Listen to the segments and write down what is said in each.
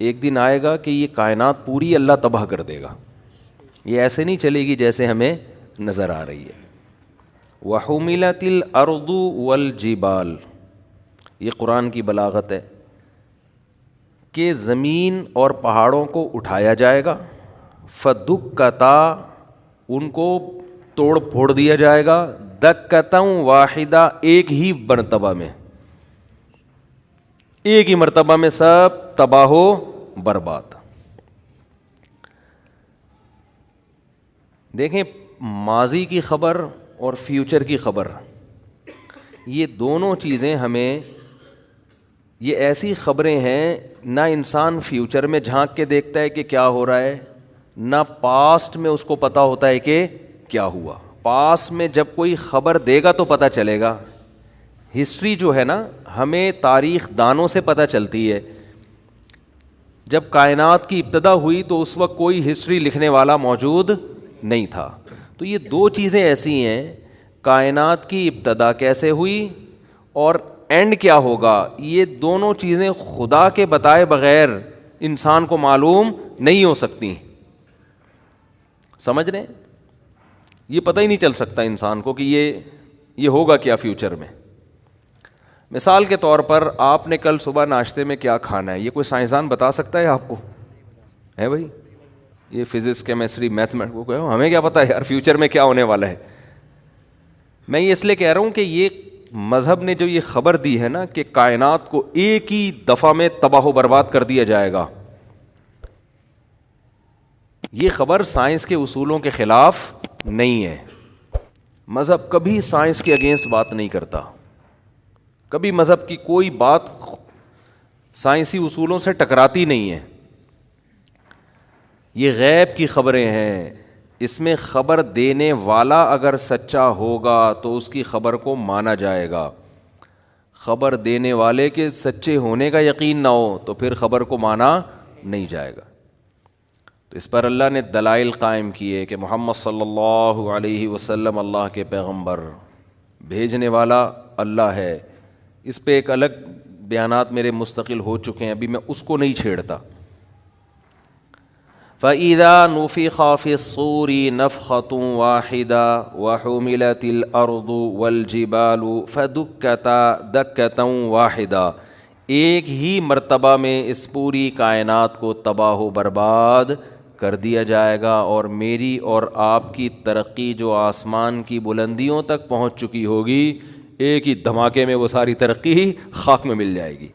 ایک دن آئے گا کہ یہ کائنات پوری اللہ تباہ کر دے گا. یہ ایسے نہیں چلے گی جیسے ہمیں نظر آ رہی ہے. وَحُمِلَتِ الْأَرْضُ وَالْجِبَالُ، یہ قرآن کی بلاغت ہے کہ زمین اور پہاڑوں کو اٹھایا جائے گا. فَدُكَّتَا، ان کو توڑ پھوڑ دیا جائے گا. دَكَّةً وَاحِدَةً، ایک ہی مرتبہ میں، ایک ہی مرتبہ میں سب تباہ و برباد. دیکھیں ماضی کی خبر اور فیوچر کی خبر، یہ دونوں چیزیں ہمیں، یہ ایسی خبریں ہیں نہ انسان فیوچر میں جھانک کے دیکھتا ہے کہ کیا ہو رہا ہے، نہ پاسٹ میں اس کو پتہ ہوتا ہے کہ کیا ہوا. پاسٹ میں جب کوئی خبر دے گا تو پتہ چلے گا. ہسٹری جو ہے نا ہمیں تاریخ دانوں سے پتہ چلتی ہے. جب کائنات کی ابتدا ہوئی تو اس وقت کوئی ہسٹری لکھنے والا موجود نہیں تھا. تو یہ دو چیزیں ایسی ہیں، کائنات کی ابتدا کیسے ہوئی اور اینڈ کیا ہوگا، یہ دونوں چیزیں خدا کے بتائے بغیر انسان کو معلوم نہیں ہو سکتی. سمجھ رہے ہیں؟ یہ پتہ ہی نہیں چل سکتا انسان کو کہ یہ ہوگا کیا فیوچر میں. مثال کے طور پر آپ نے کل صبح ناشتے میں کیا کھانا ہے، یہ کوئی سائنسدان بتا سکتا ہے آپ کو؟ ہے بھائی، یہ فزکس کیمسٹری میتھمیٹکس کو ہمیں کیا پتہ ہے یار فیوچر میں کیا ہونے والا ہے. میں یہ اس لیے کہہ رہا ہوں کہ یہ مذہب نے جو یہ خبر دی ہے نا کہ کائنات کو ایک ہی دفعہ میں تباہ و برباد کر دیا جائے گا، یہ خبر سائنس کے اصولوں کے خلاف نہیں ہے. مذہب کبھی سائنس کے اگینسٹ بات نہیں کرتا، کبھی مذہب کی کوئی بات سائنسی اصولوں سے ٹکراتی نہیں ہے. یہ غیب کی خبریں ہیں، اس میں خبر دینے والا اگر سچا ہوگا تو اس کی خبر کو مانا جائے گا. خبر دینے والے کے سچے ہونے کا یقین نہ ہو تو پھر خبر کو مانا نہیں جائے گا. تو اس پر اللہ نے دلائل قائم کیے کہ محمد صلی اللہ علیہ وسلم اللہ کے پیغمبر، بھیجنے والا اللہ ہے. اس پہ ایک الگ بیانات میرے مستقل ہو چکے ہیں، ابھی میں اس کو نہیں چھیڑتا. فَإِذَا نُفِخَ فِي الصُّورِ نَفْخَةٌ وَاحِدَةٌ وَحُمِلَتِ الْأَرْضُ وَالْجِبَالُ فَدُكَّتَا دَكَّةً وَاحِدَةً، ایک ہی مرتبہ میں اس پوری کائنات کو تباہ و برباد کر دیا جائے گا، اور میری اور آپ کی ترقی جو آسمان کی بلندیوں تک پہنچ چکی ہوگی، ایک ہی دھماکے میں وہ ساری ترقی خاک میں مل جائے گی.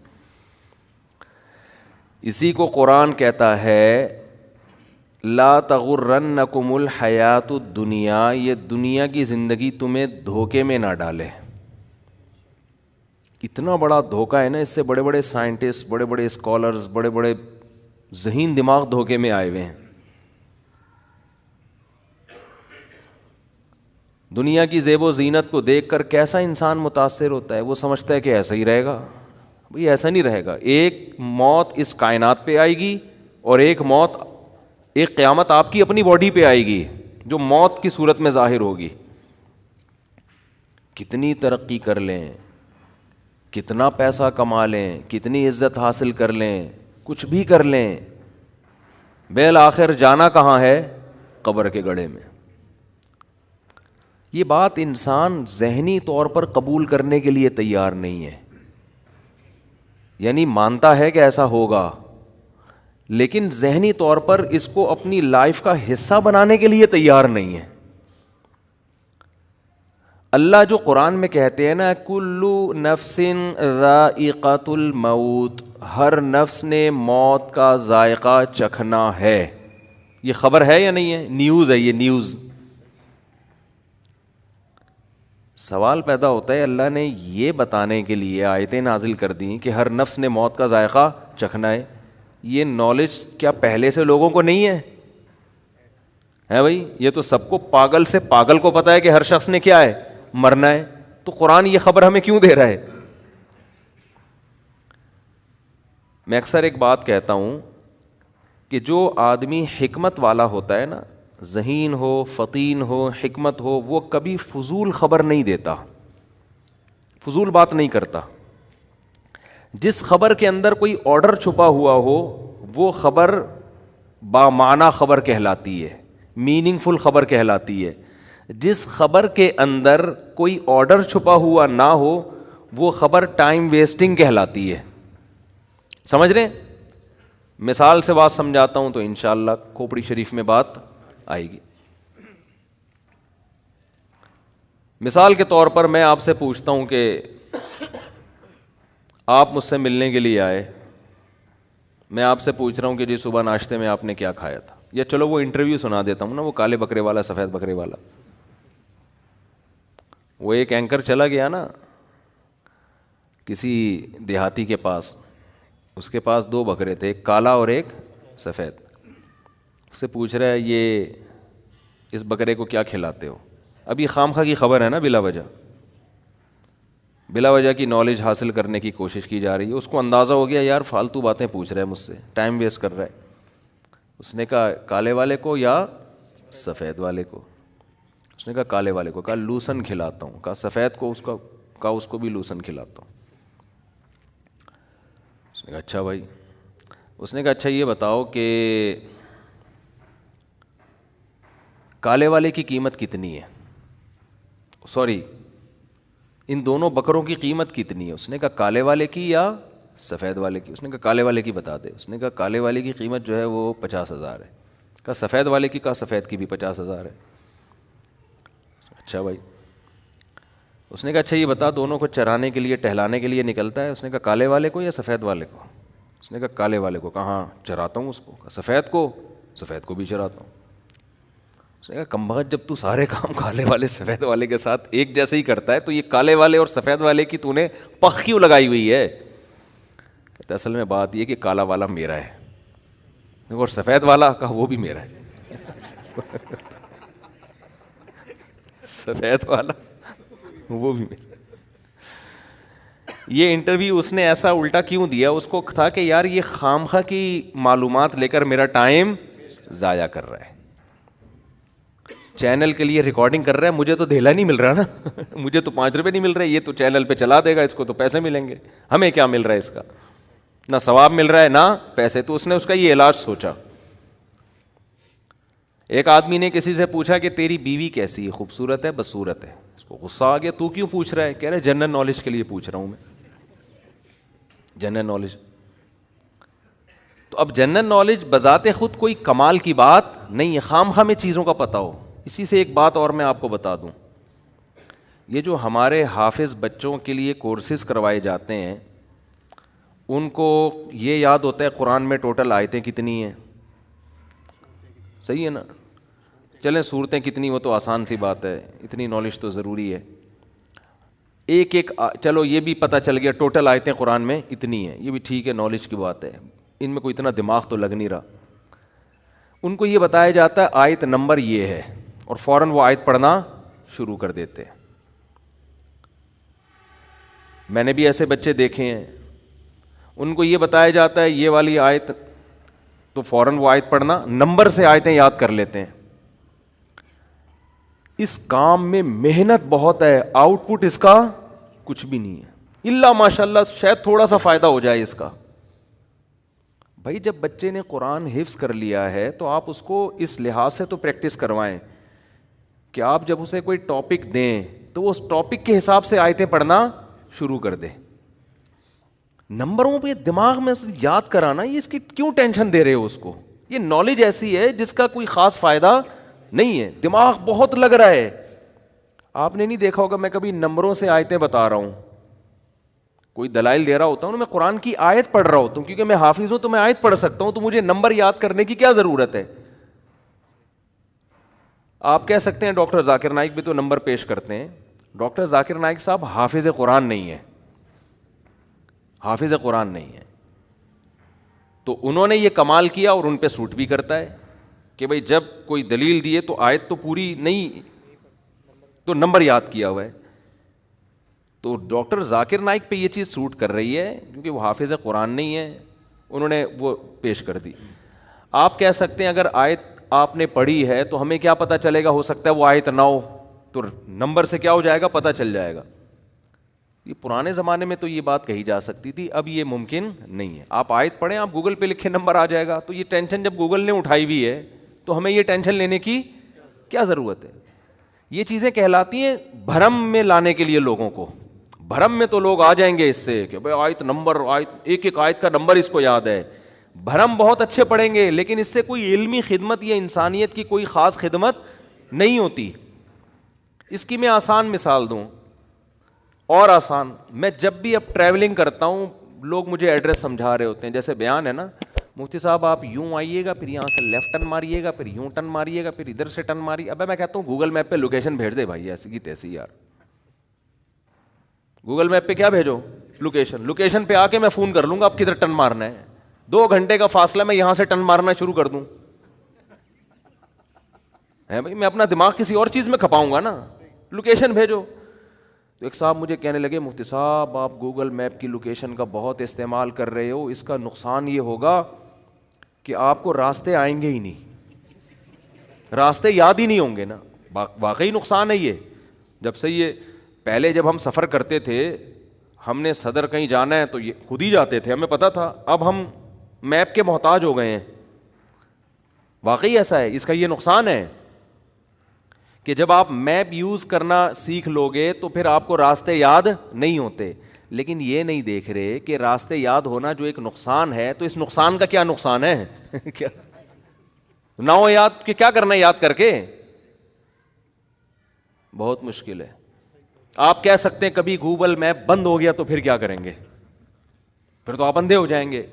اسی کو قرآن کہتا ہے لا تغرنکم الحیات الدنیا، یہ دنیا کی زندگی تمہیں دھوکے میں نہ ڈالے. اتنا بڑا دھوکہ ہے نا، اس سے بڑے بڑے سائنٹسٹ، بڑے بڑے اسکالرز، بڑے بڑے ذہین دماغ دھوکے میں آئے ہوئے ہیں. دنیا کی زیب و زینت کو دیکھ کر کیسا انسان متاثر ہوتا ہے، وہ سمجھتا ہے کہ ایسا ہی رہے گا. بھئی ایسا نہیں رہے گا. ایک موت اس کائنات پہ آئے گی اور ایک قیامت آپ کی اپنی باڈی پہ آئے گی جو موت کی صورت میں ظاہر ہوگی. کتنی ترقی کر لیں، کتنا پیسہ کما لیں، کتنی عزت حاصل کر لیں، کچھ بھی کر لیں، بالآخر جانا کہاں ہے؟ قبر کے گڑھے میں. یہ بات انسان ذہنی طور پر قبول کرنے کے لیے تیار نہیں ہے. یعنی مانتا ہے کہ ایسا ہوگا، لیکن ذہنی طور پر اس کو اپنی لائف کا حصہ بنانے کے لیے تیار نہیں ہے. اللہ جو قرآن میں کہتے ہیں نا کلُّ نفس ذائقۃ الموت، ہر نفس نے موت کا ذائقہ چکھنا ہے. یہ خبر ہے یا نہیں ہے؟ نیوز ہے، یہ نیوز. سوال پیدا ہوتا ہے اللہ نے یہ بتانے کے لیے آیتیں نازل کر دیں کہ ہر نفس نے موت کا ذائقہ چکھنا ہے. یہ نالج کیا پہلے سے لوگوں کو نہیں ہے بھائی؟ یہ تو سب کو، پاگل سے پاگل کو پتا ہے کہ ہر شخص نے کیا ہے؟ مرنا ہے. تو قرآن یہ خبر ہمیں کیوں دے رہا ہے؟ میں اکثر ایک بات کہتا ہوں کہ جو آدمی حکمت والا ہوتا ہے نا، ذہین ہو، فطین ہو، حکمت ہو، وہ کبھی فضول خبر نہیں دیتا، فضول بات نہیں کرتا. جس خبر کے اندر کوئی آرڈر چھپا ہوا ہو وہ خبر بامعنی خبر کہلاتی ہے, میننگ فل خبر کہلاتی ہے. جس خبر کے اندر کوئی آرڈر چھپا ہوا نہ ہو وہ خبر ٹائم ویسٹنگ کہلاتی ہے. سمجھ رہے ہیں؟ مثال سے بات سمجھاتا ہوں تو انشاءاللہ کھوپڑی شریف میں بات آئے گی. مثال کے طور پر میں آپ سے پوچھتا ہوں کہ آپ مجھ سے ملنے کے لیے آئے, میں آپ سے پوچھ رہا ہوں کہ جی صبح ناشتے میں آپ نے کیا کھایا تھا, یا چلو وہ انٹرویو سنا دیتا ہوں نا, وہ کالے بکرے والا سفید بکرے والا. وہ ایک اینکر چلا گیا نا کسی دیہاتی کے پاس, اس کے پاس 2 بکرے تھے, ایک کالا اور ایک سفید. اس سے پوچھ رہا ہے یہ اس بکرے کو کیا کھلاتے ہو؟ اب یہ خام خواہ کی خبر ہے نا, بلا وجہ کی نالج حاصل کرنے کی کوشش کی جا رہی ہے. اس کو اندازہ ہو گیا یار فالتو باتیں پوچھ رہا ہے مجھ سے, ٹائم ویسٹ کر رہا ہے. اس نے کہا کالے والے کو یا سفید والے کو؟ اس نے کہا کالے والے کو. کہا لوسن کھلاتا ہوں. کہا سفید کو؟ اس کو بھی لوسن کھلاتا ہوں. اس نے کہا اچھا بھائی. اس نے کہا اچھا یہ بتاؤ کہ کالے والے کی قیمت کتنی ہے, سوری ان دونوں بکروں کی قیمت کتنی ہے؟ اس نے کہا کالے والے کی یا سفید والے کی؟ اس نے کہا کالے والے کی بتا دے. اس نے کہا کالے والے کی قیمت جو ہے وہ 50,000 ہے. کہا سفید والے کی؟ کہا سفید کی بھی 50,000 ہے. اچھا بھائی. اس نے کہا اچھا یہ بتا دونوں کو چرانے کے لیے ٹہلانے کے لیے نکلتا ہے؟ اس نے کہا کالے والے کو یا سفید والے کو؟ اس نے کہا کالے والے کو. کہا ہاں چراتا ہوں اس کو. کہا سفید کو؟ سفید کو بھی چراتا ہوں. اس نے کہا کمبخت جب تو سارے کام کالے والے سفید والے کے ساتھ ایک جیسے ہی کرتا ہے تو یہ کالے والے اور سفید والے کی تو نے پخ کیوں لگائی ہوئی ہے؟ کہتا اصل میں بات یہ کہ کالا والا میرا ہے اور سفید والا کا وہ بھی میرا ہے. سفید والا وہ بھی میرا. یہ انٹرویو اس نے ایسا الٹا کیوں دیا؟ اس کو تھا کہ یار یہ خامخواہ کی معلومات لے کر میرا ٹائم ضائع کر رہا ہے, چینل کے لیے ریکارڈنگ کر رہا ہے, مجھے تو دھیلا نہیں مل رہا نا, مجھے تو 5 روپے نہیں مل رہے, یہ تو چینل پہ چلا دے گا, اس کو تو پیسے ملیں گے, ہمیں کیا مل رہا ہے اس کا؟ نہ ثواب مل رہا ہے نہ پیسے. تو اس نے اس کا یہ علاج سوچا. ایک آدمی نے کسی سے پوچھا کہ تیری بیوی کیسی ہے, خوبصورت ہے بدصورت ہے؟ اس کو غصہ آ گیا, تو کیوں پوچھ رہا ہے؟ کہہ رہے جنرل نالج کے لیے پوچھ رہا ہوں میں, جنرل نالج. تو اب جنرل نالج بذات خود کوئی کمال کی بات نہیں ہے, خام خواہ میں چیزوں کا پتہ ہو. اسی سے ایک بات اور میں آپ کو بتا دوں, یہ جو ہمارے حافظ بچوں کے لیے کورسز کروائے جاتے ہیں ان کو یہ یاد ہوتا ہے قرآن میں ٹوٹل آیتیں کتنی ہیں, صحیح ہے نا؟ چلیں صورتیں کتنی, وہ تو آسان سی بات ہے, اتنی نالج تو ضروری ہے. ایک چلو یہ بھی پتہ چل گیا ٹوٹل آیتیں قرآن میں اتنی ہیں, یہ بھی ٹھیک ہے, نالج کی بات ہے, ان میں کوئی اتنا دماغ تو لگ نہیں رہا. ان کو یہ بتایا جاتا ہے آیت نمبر یہ ہے, اور فوراً وہ آیت پڑھنا شروع کر دیتے ہیں. میں نے بھی ایسے بچے دیکھے ہیں, ان کو یہ بتایا جاتا ہے یہ والی آیت, تو فوراً وہ آیت پڑھنا, نمبر سے آیتیں یاد کر لیتے ہیں. اس کام میں محنت بہت ہے, آؤٹ پٹ اس کا کچھ بھی نہیں ہے, الا ماشاء اللہ شاید تھوڑا سا فائدہ ہو جائے اس کا. بھائی جب بچے نے قرآن حفظ کر لیا ہے تو آپ اس کو اس لحاظ سے تو پریکٹس کروائیں کہ آپ جب اسے کوئی ٹاپک دیں تو وہ اس ٹاپک کے حساب سے آیتیں پڑھنا شروع کر دے. نمبروں پہ دماغ میں یاد کرانا, یہ اس کی کیوں ٹینشن دے رہے ہو اس کو؟ یہ نالج ایسی ہے جس کا کوئی خاص فائدہ نہیں ہے, دماغ بہت لگ رہا ہے. آپ نے نہیں دیکھا ہوگا میں کبھی نمبروں سے آیتیں بتا رہا ہوں, کوئی دلائل دے رہا ہوتا ہوں, میں قرآن کی آیت پڑھ رہا ہوتا ہوں کیونکہ میں حافظ ہوں تو میں آیت پڑھ سکتا ہوں, تو مجھے نمبر یاد کرنے کی کیا ضرورت ہے؟ آپ کہہ سکتے ہیں ڈاکٹر ذاکر نائک بھی تو نمبر پیش کرتے ہیں. ڈاکٹر ذاکر نائک صاحب حافظ قرآن نہیں ہے, حافظ قرآن نہیں ہے. تو انہوں نے یہ کمال کیا اور ان پہ سوٹ بھی کرتا ہے کہ بھئی جب کوئی دلیل دیے تو آیت تو پوری نہیں, تو نمبر یاد کیا ہوا ہے. تو ڈاکٹر ذاکر نائک پہ یہ چیز سوٹ کر رہی ہے کیونکہ وہ حافظ قرآن نہیں ہے, انہوں نے وہ پیش کر دی. آپ کہہ سکتے ہیں اگر آیت آپ نے پڑھی ہے تو ہمیں کیا پتہ چلے گا, ہو سکتا ہے وہ آیت نہ ہو, تو نمبر سے کیا ہو جائے گا, پتہ چل جائے گا. یہ پرانے زمانے میں تو یہ بات کہی جا سکتی تھی, اب یہ ممکن نہیں ہے. آپ آیت پڑھیں, آپ گوگل پہ لکھے نمبر آ جائے گا. تو یہ ٹینشن جب گوگل نے اٹھائی ہوئی ہے تو ہمیں یہ ٹینشن لینے کی کیا ضرورت ہے؟ یہ چیزیں کہلاتی ہیں بھرم میں لانے کے لیے لوگوں کو. بھرم میں تو لوگ آ جائیں گے اس سے کہ بھائی آیت نمبر, آیت ایک ایک آیت کا نمبر اس کو یاد ہے. بھرم بہت اچھے پڑھیں گے لیکن اس سے کوئی علمی خدمت یا انسانیت کی کوئی خاص خدمت نہیں ہوتی. اس کی میں آسان مثال دوں, اور آسان, میں جب بھی اب ٹریولنگ کرتا ہوں لوگ مجھے ایڈریس سمجھا رہے ہوتے ہیں, جیسے بیان ہے نا, مفتی صاحب آپ یوں آئیے گا, پھر یہاں سے لیفٹ ٹرن ماریے گا, پھر یوں ٹرن ماریے گا, پھر ادھر سے ٹرن ماریے. ابے میں کہتا ہوں گوگل میپ پہ لوکیشن بھیج دے بھائی, ایسی کی تیسی یار. گوگل میپ پہ کیا بھیجو؟ لوکیشن پہ آ کے میں فون کر لوں گا آپ کدھر ٹرن مارنا ہے. 2 گھنٹے کا فاصلہ, میں یہاں سے ٹرن مارنا شروع کر دوں ہے بھائی, میں اپنا دماغ کسی اور چیز میں کھپاؤں گا نا. لوکیشن بھیجو. تو ایک صاحب مجھے کہنے لگے مفتی صاحب آپ گوگل میپ کی لوکیشن کا بہت استعمال کر رہے ہو, اس کا نقصان یہ ہوگا کہ آپ کو راستے آئیں گے ہی نہیں, راستے یاد ہی نہیں ہوں گے نا. واقعی نقصان ہے یہ. جب سے یہ پہلے جب ہم سفر کرتے تھے, ہم نے صدر کہیں جانا ہے تو یہ خود ہی جاتے تھے, ہمیں پتہ تھا. اب ہم میپ کے محتاج ہو گئے ہیں. واقعی ایسا ہے. اس کا یہ نقصان ہے کہ جب آپ میپ یوز کرنا سیکھ لو گے تو پھر آپ کو راستے یاد نہیں ہوتے. لیکن یہ نہیں دیکھ رہے کہ راستے یاد ہونا جو ایک نقصان ہے, تو اس نقصان کا کیا نقصان ہے کیا نہ ہو یاد, کہ کیا کرنا ہے یاد کر کے؟ بہت مشکل ہے. آپ کہہ سکتے ہیں کبھی گوگل میپ بند ہو گیا تو پھر کیا کریں گے؟ پھر تو آپ اندھے ہو جائیں گے.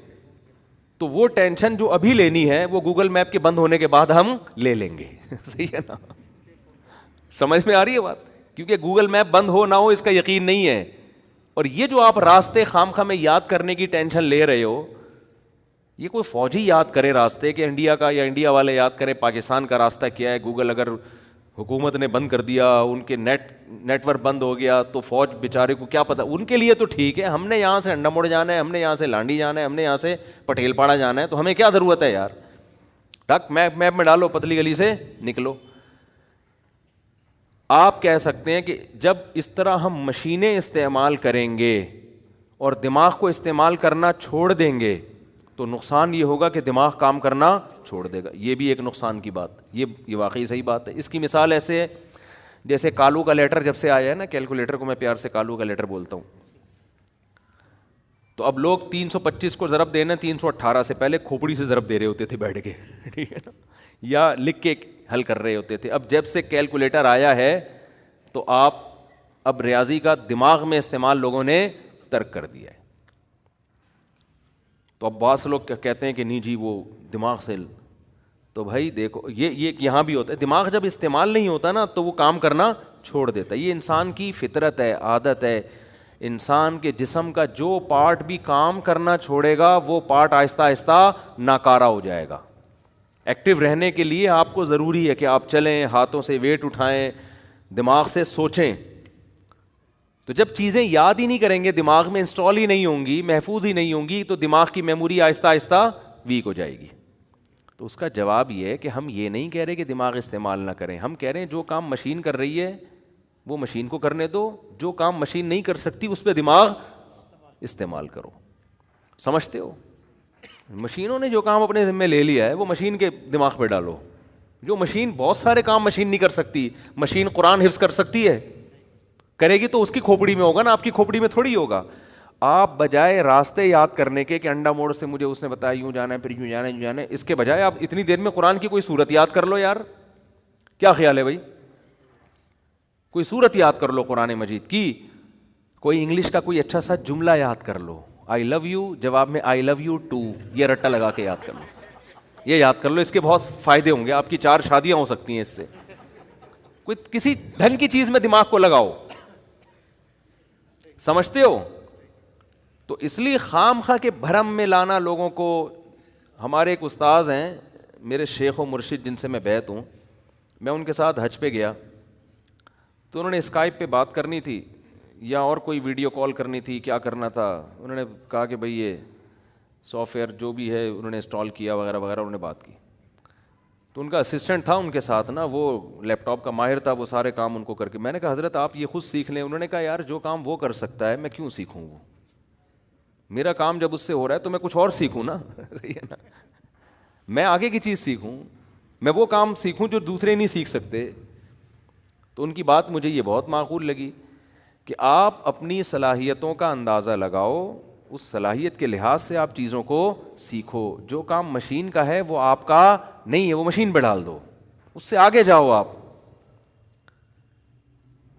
تو وہ ٹینشن جو ابھی لینی ہے وہ گوگل میپ کے بند ہونے کے بعد ہم لے لیں گے. صحیح ہے نا؟ سمجھ میں آ رہی ہے بات؟ کیونکہ گوگل میپ بند ہو نہ ہو اس کا یقین نہیں ہے. اور یہ جو آپ راستے خام خواہ میں یاد کرنے کی ٹینشن لے رہے ہو, یہ کوئی فوجی یاد کرے راستے کہ انڈیا کا, یا انڈیا والے یاد کریں پاکستان کا راستہ کیا ہے. گوگل اگر حکومت نے بند کر دیا, ان کے نیٹ ورک بند ہو گیا تو فوج بیچارے کو کیا پتا. ان کے لیے تو ٹھیک ہے, ہم نے یہاں سے انڈا موڑ جانا ہے, ہم نے یہاں سے لانڈی جانا ہے, ہم نے یہاں سے پٹیل پاڑا جانا ہے, تو ہمیں کیا ضرورت ہے یار؟ ٹک میپ میں ڈالو, پتلی گلی سے نکلو. آپ کہہ سکتے ہیں کہ جب اس طرح ہم مشینیں استعمال کریں گے اور دماغ کو استعمال کرنا چھوڑ دیں گے تو نقصان یہ ہوگا کہ دماغ کام کرنا چھوڑ دے گا. یہ بھی ایک نقصان کی بات, یہ واقعی صحیح بات ہے. اس کی مثال ایسے ہے جیسے کالو کا لیٹر جب سے آیا ہے نا, کیلکولیٹر کو میں پیار سے کالو کا لیٹر بولتا ہوں. تو اب لوگ 325 کو ضرب دینا 318 سے پہلے کھوپڑی سے ضرب دے رہے ہوتے تھے بیٹھ کے, ٹھیک ہے نا, یا لکھ کے حل کر رہے ہوتے تھے. اب جب سے کیلکولیٹر آیا ہے تو آپ اب ریاضی کا دماغ میں استعمال لوگوں نے ترک کر دیا ہے. تو اب بعض لوگ کہتے ہیں کہ نہیں جی وہ دماغ سے, تو بھائی دیکھو یہ یہاں بھی ہوتا ہے. دماغ جب استعمال نہیں ہوتا نا تو وہ کام کرنا چھوڑ دیتا ہے. یہ انسان کی فطرت ہے, عادت ہے. انسان کے جسم کا جو پارٹ بھی کام کرنا چھوڑے گا وہ پارٹ آہستہ آہستہ ناکارہ ہو جائے گا. ایکٹیو رہنے کے لیے آپ کو ضروری ہے کہ آپ چلیں, ہاتھوں سے ویٹ اٹھائیں, دماغ سے سوچیں. تو جب چیزیں یاد ہی نہیں کریں گے, دماغ میں انسٹال ہی نہیں ہوں گی, محفوظ ہی نہیں ہوں گی, تو دماغ کی میموری آہستہ آہستہ ویک ہو جائے گی. تو اس کا جواب یہ ہے کہ ہم یہ نہیں کہہ رہے کہ دماغ استعمال نہ کریں, ہم کہہ رہے ہیں جو کام مشین کر رہی ہے وہ مشین کو کرنے دو, جو کام مشین نہیں کر سکتی اس پہ دماغ استعمال کرو. سمجھتے ہو؟ مشینوں نے جو کام اپنے ذمہ لے لیا ہے وہ مشین کے دماغ پہ ڈالو. جو مشین, بہت سارے کام مشین نہیں کر سکتی. مشین قرآن حفظ کر سکتی ہے؟ کرے گی تو اس کی کھوپڑی میں ہوگا نا, آپ کی کھوپڑی میں تھوڑی ہوگا. آپ بجائے راستے یاد کرنے کے کہ انڈا موڑ سے مجھے اس نے بتایا یوں جانا ہے, پھر یوں جانا ہے, یوں جانا ہے, اس کے بجائے آپ اتنی دیر میں قرآن کی کوئی صورت یاد کر لو یار. کیا خیال ہے بھائی؟ کوئی صورت یاد کر لو قرآن مجید کی, کوئی انگلش کا کوئی اچھا سا جملہ یاد کر لو. آئی لو یو جواب میں آئی لو یو ٹو, یہ رٹا لگا کے یاد کر لو, یہ یاد کر لو. اس کے بہت فائدے ہوں گے, آپ کی 4 شادیاں ہو سکتی ہیں اس سے. کوئی کسی ڈھنگ کی چیز میں دماغ کو لگاؤ. سمجھتے ہو؟ تو اس لیے خام خواہ کے بھرم میں لانا لوگوں کو. ہمارے ایک استاذ ہیں, میرے شیخ و مرشد جن سے میں بیعت ہوں, میں ان کے ساتھ حج پہ گیا تو انہوں نے اسکائپ پہ بات کرنی تھی یا اور کوئی ویڈیو کال کرنی تھی, کیا کرنا تھا. انہوں نے کہا کہ بھئی یہ سافٹ ویئر جو بھی ہے انہوں نے انسٹال کیا وغیرہ وغیرہ, انہوں نے بات کی. تو ان کا اسسٹنٹ تھا ان کے ساتھ نا, وہ لیپ ٹاپ کا ماہر تھا, وہ سارے کام ان کو کر کے. میں نے کہا حضرت آپ یہ خود سیکھ لیں. انہوں نے کہا یار جو کام وہ کر سکتا ہے میں کیوں سیکھوں, وہ میرا کام جب اس سے ہو رہا ہے تو میں کچھ اور سیکھوں نا. صحیح ہے نا, میں آگے کی چیز سیکھوں, میں وہ کام سیکھوں جو دوسرے نہیں سیکھ سکتے. تو ان کی بات مجھے یہ بہت معقول لگی کہ آپ اپنی صلاحیتوں کا اندازہ لگاؤ, اس صلاحیت کے لحاظ سے آپ چیزوں کو سیکھو. جو کام مشین کا ہے وہ آپ کا نہیں ہے, وہ مشین پہ ڈال دو, اس سے آگے جاؤ آپ.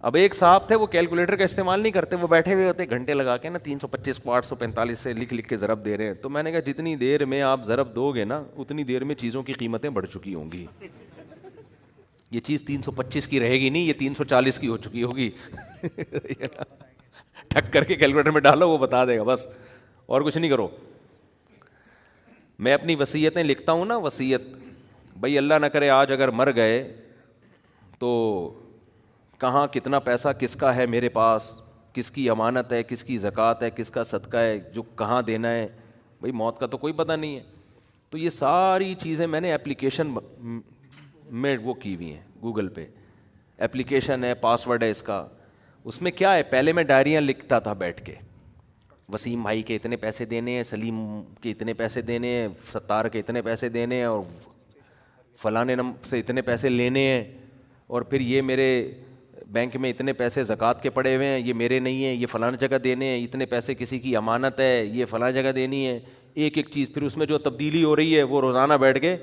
اب ایک صاحب تھے وہ کیلکولیٹر کا استعمال نہیں کرتے, وہ بیٹھے ہوئے ہوتے گھنٹے لگا کے نا 325 کو 845 سے لکھ لکھ کے ضرب دے رہے ہیں. تو میں نے کہا جتنی دیر میں آپ ضرب دو گے نا اتنی دیر میں چیزوں کی قیمتیں بڑھ چکی ہوں گی. یہ چیز 325 کی رہے گی نہیں, یہ 340 کی ہو چکی ہوگی. ٹھک کر کے کیلکولیٹر میں ڈالو, وہ بتا دے گا بس, اور کچھ نہیں کرو. میں اپنی وصیتیں لکھتا ہوں نا, وصیت بھائی اللہ نہ کرے آج اگر مر گئے تو کہاں کتنا پیسہ کس کا ہے میرے پاس, کس کی امانت ہے, کس کی زکوٰۃ ہے, کس کا صدقہ ہے, جو کہاں دینا ہے. بھائی موت کا تو کوئی پتہ نہیں ہے. تو یہ ساری چیزیں میں نے اپلیکیشن میں وہ کی ہوئی ہیں, گوگل پہ اپلیکیشن ہے, پاسورڈ ہے اس کا. اس میں کیا ہے, پہلے میں ڈائریاں لکھتا تھا بیٹھ کے, وسیم بھائی کے اتنے پیسے دینے ہیں, سلیم کے اتنے پیسے دینے ہیں, ستار کے اتنے پیسے دینے ہیں, اور فلانے سے اتنے پیسے لینے ہیں, اور پھر یہ میرے بینک میں اتنے پیسے زکوٰۃ کے پڑے ہوئے ہیں, یہ میرے نہیں ہیں, یہ فلاں جگہ دینے ہیں, اتنے پیسے کسی کی امانت ہے, یہ فلاں جگہ دینی ہے. ایک ایک چیز. پھر اس میں جو تبدیلی ہو رہی ہے وہ روزانہ بیٹھ کے,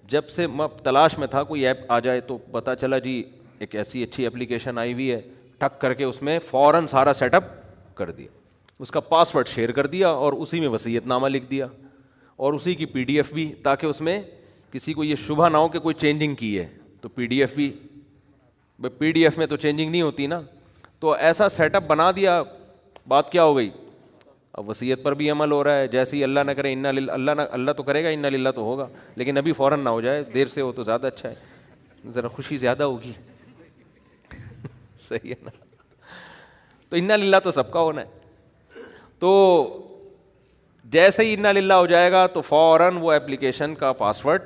جب سے میں تلاش میں تھا کوئی ایپ آ جائے تو پتہ چلا جی ایک ایسی اچھی اپلیکیشن آئی ہوئی ہے, ٹک کر کے اس میں فوراً سارا سیٹ اپ کر دیا, اس کا پاسورڈ شیئر کر دیا, اور اسی میں وصیت نامہ لکھ دیا, اور اسی کی پی ڈی ایف بھی, تاکہ اس میں کسی کو یہ شبہ نہ ہو کہ کوئی چینجنگ کی ہے. تو پی ڈی ایف بھی, پی ڈی ایف میں تو چینجنگ نہیں ہوتی نا. تو ایسا سیٹ اپ بنا دیا, بات کیا ہو گئی, اب وصیت پر بھی عمل ہو رہا ہے. جیسے ہی اللہ نہ کرے اللہ تو کرے گا, انا للہ تو ہوگا, لیکن ابھی فوراً نہ ہو جائے, دیر سے ہو تو زیادہ اچھا ہے, ذرا خوشی زیادہ ہوگی. صحیح ہے نا. تو انا للہ تو سب کا ہونا ہے. تو جیسے ہی انا للہ ہو جائے گا تو فوراً وہ ایپلیکیشن کا پاسورڈ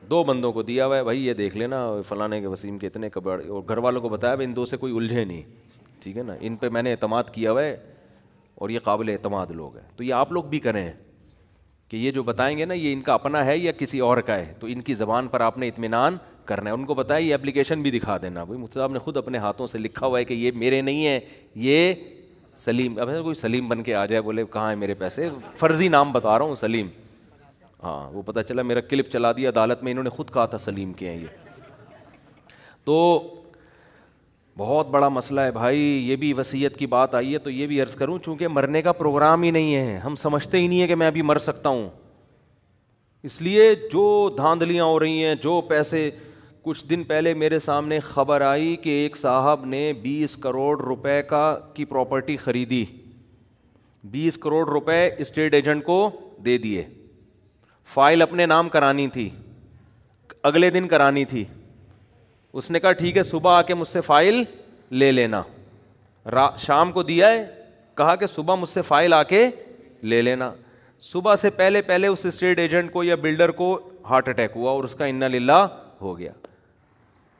2 بندوں کو دیا ہوا ہے, بھائی یہ دیکھ لینا فلانے کے وسیم کے اتنے کبڑ, اور گھر والوں کو بتایا بھائی ان 2 سے کوئی الجھے نہیں, ٹھیک ہے نا, ان پہ میں نے اعتماد کیا ہوا ہے اور یہ قابل اعتماد لوگ ہیں. تو یہ آپ لوگ بھی کریں کہ یہ جو بتائیں گے نا یہ ان کا اپنا ہے یا کسی اور کا ہے, تو ان کی زبان پر آپ نے اطمینان کرنا ہے. ان کو بتایا یہ اپلیکیشن بھی دکھا دینا, بھائی مفتی صاحب نے خود اپنے ہاتھوں سے لکھا ہوا ہے کہ یہ میرے نہیں ہے, یہ سلیم. اب کوئی سلیم بن کے آ جائے بولے کہاں ہے میرے پیسے, فرضی نام بتا رہا ہوں سلیم, ہاں وہ پتہ چلا میرا کلپ چلا دیا عدالت میں, انہوں نے خود کہا تھا سلیم کے ہیں یہ. تو بہت بڑا مسئلہ ہے بھائی. یہ بھی وصیت کی بات آئی ہے تو یہ بھی عرض کروں, چونکہ مرنے کا پروگرام ہی نہیں ہے, ہم سمجھتے ہی نہیں ہے کہ میں ابھی مر سکتا ہوں, اس لیے جو دھاندلیاں ہو رہی ہیں, جو پیسے. کچھ دن پہلے میرے سامنے خبر آئی کہ ایک صاحب نے 20 کروڑ روپے کی پراپرٹی خریدی, 20 کروڑ روپے اسٹیٹ ایجنٹ کو دے دیے. فائل اپنے نام کرانی تھی, اگلے دن کرانی تھی. اس نے کہا ٹھیک ہے صبح آ کے مجھ سے فائل لے لینا. شام کو دیا ہے, کہا کہ صبح مجھ سے فائل آ کے لے لینا. صبح سے پہلے اس اسٹیٹ ایجنٹ کو یا بلڈر کو ہارٹ اٹیک ہوا اور اس کا انا للہ ہو گیا.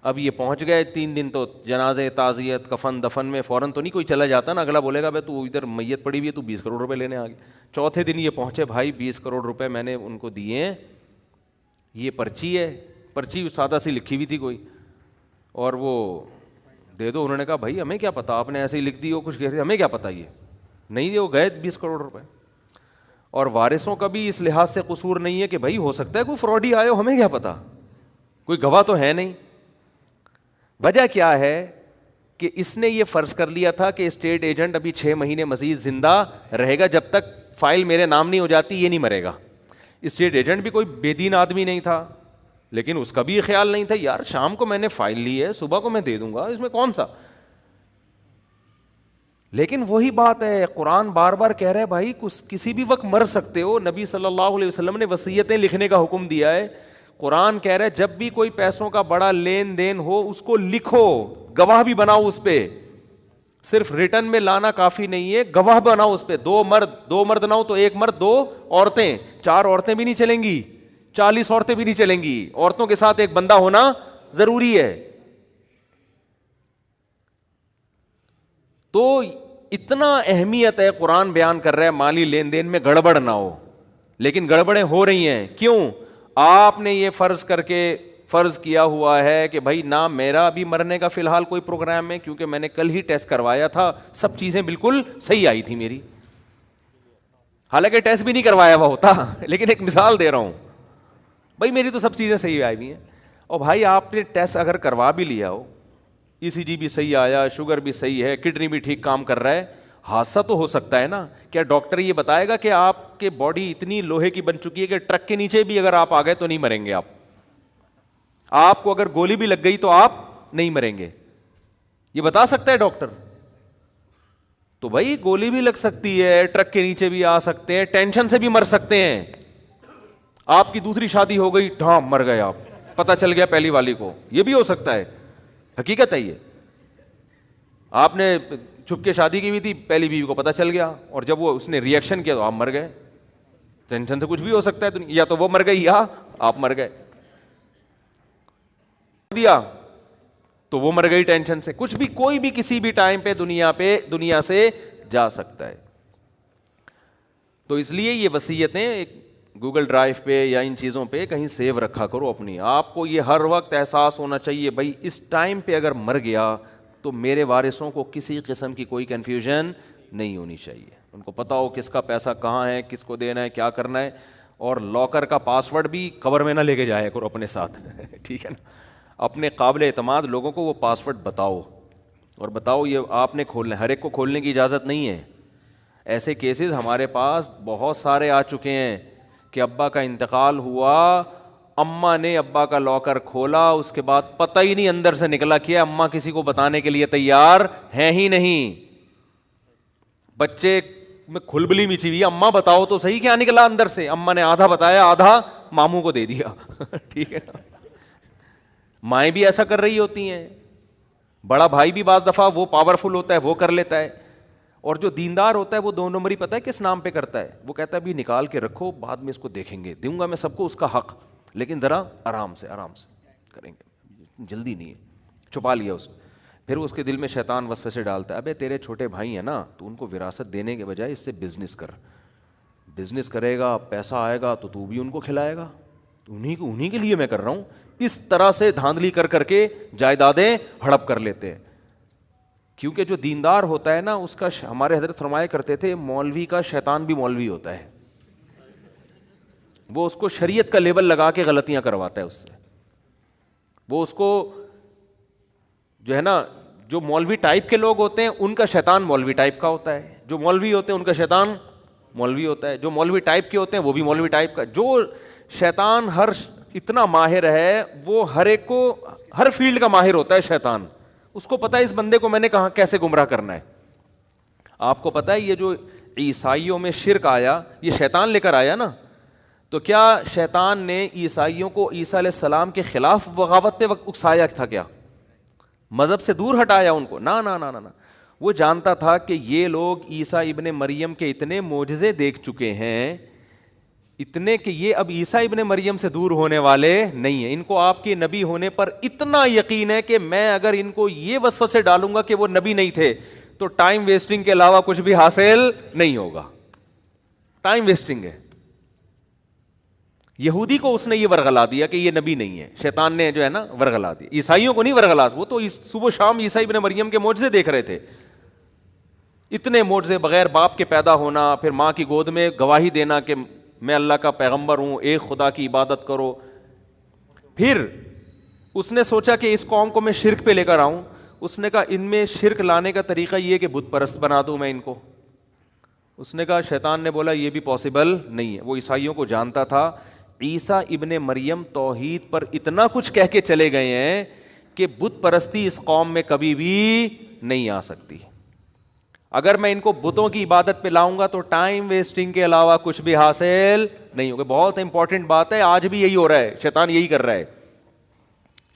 اب یہ پہنچ گئے 3 دن تو جنازے, تعزیت, کفن دفن میں فوراً تو نہیں کوئی چلا جاتا نا, اگلا بولے گا بھائی تو ادھر میت پڑی ہوئی ہے تو 20 کروڑ روپے لینے آ گئے. چوتھے دن یہ پہنچے, بھائی 20 کروڑ روپے میں نے ان کو دیے ہیں, یہ پرچی ہے, پرچی سادہ سی لکھی ہوئی تھی کوئی, اور وہ دے دو. انہوں نے کہا بھائی ہمیں کیا پتا, آپ نے ایسے ہی لکھ دی ہو کچھ, ہمیں کیا پتا, یہ نہیں دے, وہ گئے 20 کروڑ روپے. اور وارثوں کا بھی اس لحاظ سے قصور نہیں ہے کہ بھائی ہو سکتا ہے کوئی فراڈی آئے ہو, ہمیں کیا پتا, کوئی گواہ تو ہے نہیں. وجہ کیا ہے کہ اس نے یہ فرض کر لیا تھا کہ اسٹیٹ ایجنٹ ابھی 6 مہینے مزید زندہ رہے گا, جب تک فائل میرے نام نہیں ہو جاتی یہ نہیں مرے گا. اسٹیٹ ایجنٹ بھی کوئی بے دین آدمی نہیں تھا, لیکن اس کا بھی یہ خیال نہیں تھا یار شام کو میں نے فائل لی ہے, صبح کو میں دے دوں گا, اس میں کون سا. لیکن وہی بات ہے, قرآن بار بار کہہ رہا ہے بھائی کسی بھی وقت مر سکتے ہو. نبی صلی اللہ علیہ وسلم نے وصیتیں لکھنے کا حکم دیا ہے. قرآن کہہ رہا ہے جب بھی کوئی پیسوں کا بڑا لین دین ہو اس کو لکھو, گواہ بھی بناؤ اس پہ, صرف ریٹن میں لانا کافی نہیں ہے, گواہ بناؤ اس پہ. 2 مرد نہ ہو تو 1 مرد 2 عورتیں, 4 عورتیں بھی نہیں چلیں گی, 40 عورتیں بھی نہیں چلیں گی, عورتوں کے ساتھ ایک بندہ ہونا ضروری ہے. تو اتنا اہمیت ہے, قرآن بیان کر رہا ہے مالی لین دین میں گڑبڑ نہ ہو, لیکن گڑبڑیں ہو رہی ہیں. کیوں؟ آپ نے یہ فرض کیا ہوا ہے کہ بھائی نہ میرا ابھی مرنے کا فی الحال کوئی پروگرام ہے, کیونکہ میں نے کل ہی ٹیسٹ کروایا تھا, سب چیزیں بالکل صحیح آئی تھی میری, حالانکہ ٹیسٹ بھی نہیں کروایا ہوا ہوتا, لیکن ایک مثال دے رہا ہوں, بھائی میری تو سب چیزیں صحیح آئی ہوئی ہیں. اور بھائی آپ نے ٹیسٹ اگر کروا بھی لیا ہو, ای سی جی بھی صحیح آیا, شوگر بھی صحیح ہے, کڈنی بھی ٹھیک کام کر رہا ہے, حادثہ تو ہو سکتا ہے نا. کیا ڈاکٹر یہ بتائے گا کہ آپ کے باڈی اتنی لوہے کی بن چکی ہے کہ ٹرک کے نیچے بھی اگر آپ آ گئے تو نہیں مریں گے آپ کو اگر گولی بھی لگ گئی تو آپ نہیں مریں گے؟ یہ بتا سکتا ہے ڈاکٹر؟ تو بھائی گولی بھی لگ سکتی ہے, ٹرک کے نیچے بھی آ سکتے ہیں, ٹینشن سے بھی مر سکتے ہیں. آپ کی دوسری شادی ہو گئی, ڈھام مر گئے آپ, پتہ چل گیا پہلی والی کو, یہ بھی ہو سکتا ہے, حقیقت ہے یہ. آپ نے چھپ کے شادی کی ہوئی تھی, پہلی بیوی کو پتہ چل گیا, اور جب وہ اس نے ری ایکشن کیا تو آپ مر گئے. ٹینشن سے کچھ بھی ہو سکتا ہے, یا تو وہ مر گئی یا آپ مر گئے. دیا تو وہ مر گئی ٹینشن سے. کچھ بھی, کوئی بھی کسی بھی ٹائم پہ دنیا سے جا سکتا ہے. تو اس لیے یہ وصیتیں گوگل ڈرائیو پہ یا ان چیزوں پہ کہیں سیو رکھا کرو اپنی. آپ کو یہ ہر وقت احساس ہونا چاہیے بھائی اس ٹائم پہ اگر مر گیا تو میرے وارثوں کو کسی قسم کی کوئی کنفیوژن نہیں ہونی چاہیے. ان کو پتہ ہو کس کا پیسہ کہاں ہے, کس کو دینا ہے, کیا کرنا ہے. اور لاکر کا پاس ورڈ بھی قبر میں نہ لے کے جایا کرو اپنے ساتھ ٹھیک ہے نا. اپنے قابل اعتماد لوگوں کو وہ پاس ورڈ بتاؤ, اور بتاؤ یہ آپ نے کھولنا ہے, ہر ایک کو کھولنے کی اجازت نہیں ہے. ایسے کیسز ہمارے پاس بہت سارے آ چکے ہیں کہ ابا کا انتقال ہوا, اماں نے ابا کا لاکر کھولا, اس کے بعد پتہ ہی نہیں اندر سے نکلا کیا, اماں کسی کو بتانے کے لیے تیار ہیں ہی نہیں. بچے میں کھلبلی مچی ہوئی, اماں بتاؤ تو صحیح کیا نکلا اندر سے. اماں نے آدھا بتایا, آدھا ماموں کو دے دیا ٹھیک ہے نا. مائیں بھی ایسا کر رہی ہوتی ہیں, بڑا بھائی بھی بعض دفعہ وہ پاورفل ہوتا ہے, وہ کر لیتا ہے. اور جو دیندار ہوتا ہے وہ 2 نمبری پتہ ہے کس نام پہ کرتا ہے, وہ کہتا ہے بھی نکال کے رکھو, بعد میں اس کو دیکھیں گے, دوں گا میں سب کو اس کا حق, لیکن ذرا آرام سے کریں گے, جلدی نہیں ہے. چھپا لیا اس. پھر اس کے دل میں شیطان وسوسے ڈالتا ہے, ابے تیرے چھوٹے بھائی ہیں نا, تو ان کو وراثت دینے کے بجائے اس سے بزنس کرے گا, پیسہ آئے گا تو بھی ان کو کھلائے گا, انہی کے لیے میں کر رہا ہوں. اس طرح سے دھاندلی کر کے جائیدادیں ہڑپ کر لیتے ہیں. کیونکہ جو دیندار ہوتا ہے نا, اس کا, ہمارے حضرت فرمایا کرتے تھے, مولوی کا شیطان بھی مولوی ہوتا ہے. وہ اس کو شریعت کا لیبل لگا کے غلطیاں کرواتا ہے اس سے. وہ اس کو جو ہے نا, جو مولوی ٹائپ کے لوگ ہوتے ہیں ان کا شیطان مولوی ٹائپ کا ہوتا ہے, جو مولوی ہوتے ہیں ان کا شیطان مولوی ہوتا ہے, جو مولوی ٹائپ کے ہوتے ہیں وہ بھی مولوی ٹائپ کا. جو شیطان اتنا ماہر ہے, وہ ہر ایک کو, ہر فیلڈ کا ماہر ہوتا ہے شیطان. اس کو پتا ہے اس بندے کو میں نے کہاں کیسے گمراہ کرنا ہے. آپ کو پتا ہے یہ جو عیسائیوں میں شرک آیا, یہ شیطان لے کر آیا نا. تو کیا شیطان نے عیسائیوں کو عیسیٰ علیہ السلام کے خلاف بغاوت پہ اکسایا تھا؟ کیا مذہب سے دور ہٹایا ان کو؟ نہ. وہ جانتا تھا کہ یہ لوگ عیسیٰ ابن مریم کے اتنے معجزے دیکھ چکے ہیں, اتنے کہ یہ اب عیسیٰ ابن مریم سے دور ہونے والے نہیں ہیں. ان کو آپ کے نبی ہونے پر اتنا یقین ہے کہ میں اگر ان کو یہ وسوسے ڈالوں گا کہ وہ نبی نہیں تھے تو ٹائم ویسٹنگ کے علاوہ کچھ بھی حاصل نہیں ہوگا. ٹائم ویسٹنگ ہے. یہودی کو اس نے یہ ورغلا دیا کہ یہ نبی نہیں ہے, شیطان نے جو ہے نا ورغلا دیا. عیسائیوں کو نہیں ورغلا, وہ تو صبح شام عیسیٰ ابن مریم کے معجزے دیکھ رہے تھے. اتنے معجزے, بغیر باپ کے پیدا ہونا, پھر ماں کی گود میں گواہی دینا کہ میں اللہ کا پیغمبر ہوں, ایک خدا کی عبادت کرو. پھر اس نے سوچا کہ اس قوم کو میں شرک پہ لے کر آؤں. اس نے کہا ان میں شرک لانے کا طریقہ یہ کہ بت پرست بنا دوں میں ان کو. اس نے کہا, شیطان نے بولا یہ بھی پاسبل نہیں ہے. وہ عیسائیوں کو جانتا تھا. عیسیٰ ابن مریم توحید پر اتنا کچھ کہہ کے چلے گئے ہیں کہ بت پرستی اس قوم میں کبھی بھی نہیں آ سکتی. اگر میں ان کو بتوں کی عبادت پہ لاؤں گا تو ٹائم ویسٹنگ کے علاوہ کچھ بھی حاصل نہیں ہوگا. بہت امپورٹنٹ بات ہے, آج بھی یہی ہو رہا ہے, شیطان یہی کر رہا ہے.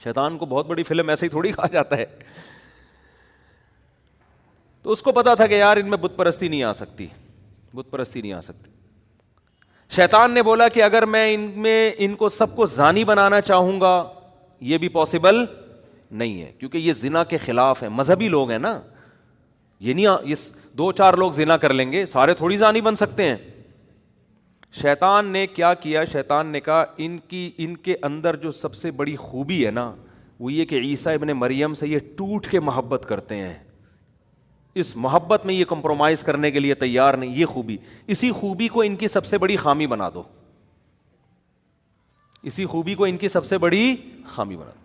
شیطان کو بہت بڑی فلم ایسے ہی تھوڑی کہا جاتا ہے. تو اس کو پتا تھا کہ یار ان میں بت پرستی نہیں آ سکتی. شیطان نے بولا کہ اگر میں ان کو سب کو زانی بنانا چاہوں گا یہ بھی پاسبل نہیں ہے، کیونکہ یہ زنا کے خلاف ہے، مذہبی لوگ ہیں نا، یہ نہیں یہ 2-4 لوگ زنا کر لیں گے، سارے تھوڑی زانی بن سکتے ہیں۔ شیطان نے کیا کیا؟ شیطان نے کہا ان کے اندر جو سب سے بڑی خوبی ہے نا وہ یہ کہ عیسیٰ ابن مریم سے یہ ٹوٹ کے محبت کرتے ہیں، اس محبت میں یہ کمپرومائز کرنے کے لیے تیار نہیں، یہ خوبی، اسی خوبی کو ان کی سب سے بڑی خامی بنا دو، اسی خوبی کو ان کی سب سے بڑی خامی بنا دو۔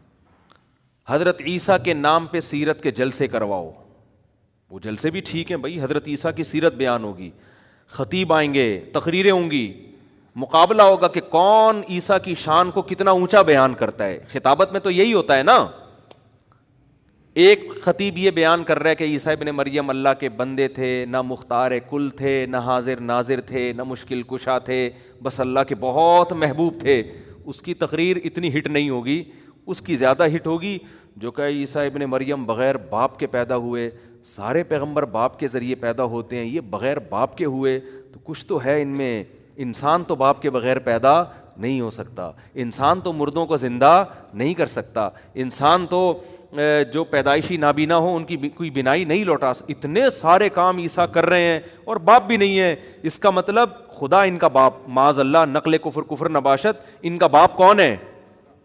حضرت عیسیٰ کے نام پہ سیرت کے جلسے کرواؤ، وہ جلسے بھی ٹھیک ہیں بھائی، حضرت عیسیٰ کی سیرت بیان ہوگی، خطیب آئیں گے، تقریریں ہوں گی، مقابلہ ہوگا کہ کون عیسیٰ کی شان کو کتنا اونچا بیان کرتا ہے۔ خطابت میں تو یہی ہوتا ہے نا، ایک خطیب یہ بیان کر رہا ہے کہ عیسیٰ ابن مریم اللہ کے بندے تھے، نہ مختار کل تھے، نہ حاضر ناظر تھے، نہ مشکل کشا تھے، بس اللہ کے بہت محبوب تھے۔ اس کی تقریر اتنی ہٹ نہیں ہوگی، اس کی زیادہ ہٹ ہوگی جو کہ عیسیٰ ابن مریم بغیر باپ کے پیدا ہوئے، سارے پیغمبر باپ کے ذریعے پیدا ہوتے ہیں، یہ بغیر باپ کے ہوئے، تو کچھ تو ہے ان میں، انسان تو باپ کے بغیر پیدا نہیں ہو سکتا، انسان تو مردوں کو زندہ نہیں کر سکتا، انسان تو جو پیدائشی نابینا ہو ان کی کوئی بینائی نہیں لوٹا، اتنے سارے کام عیسیٰ کر رہے ہیں اور باپ بھی نہیں ہے، اس کا مطلب خدا ان کا باپ، معاذ اللہ، نقل کفر نباشت، ان کا باپ کون ہے؟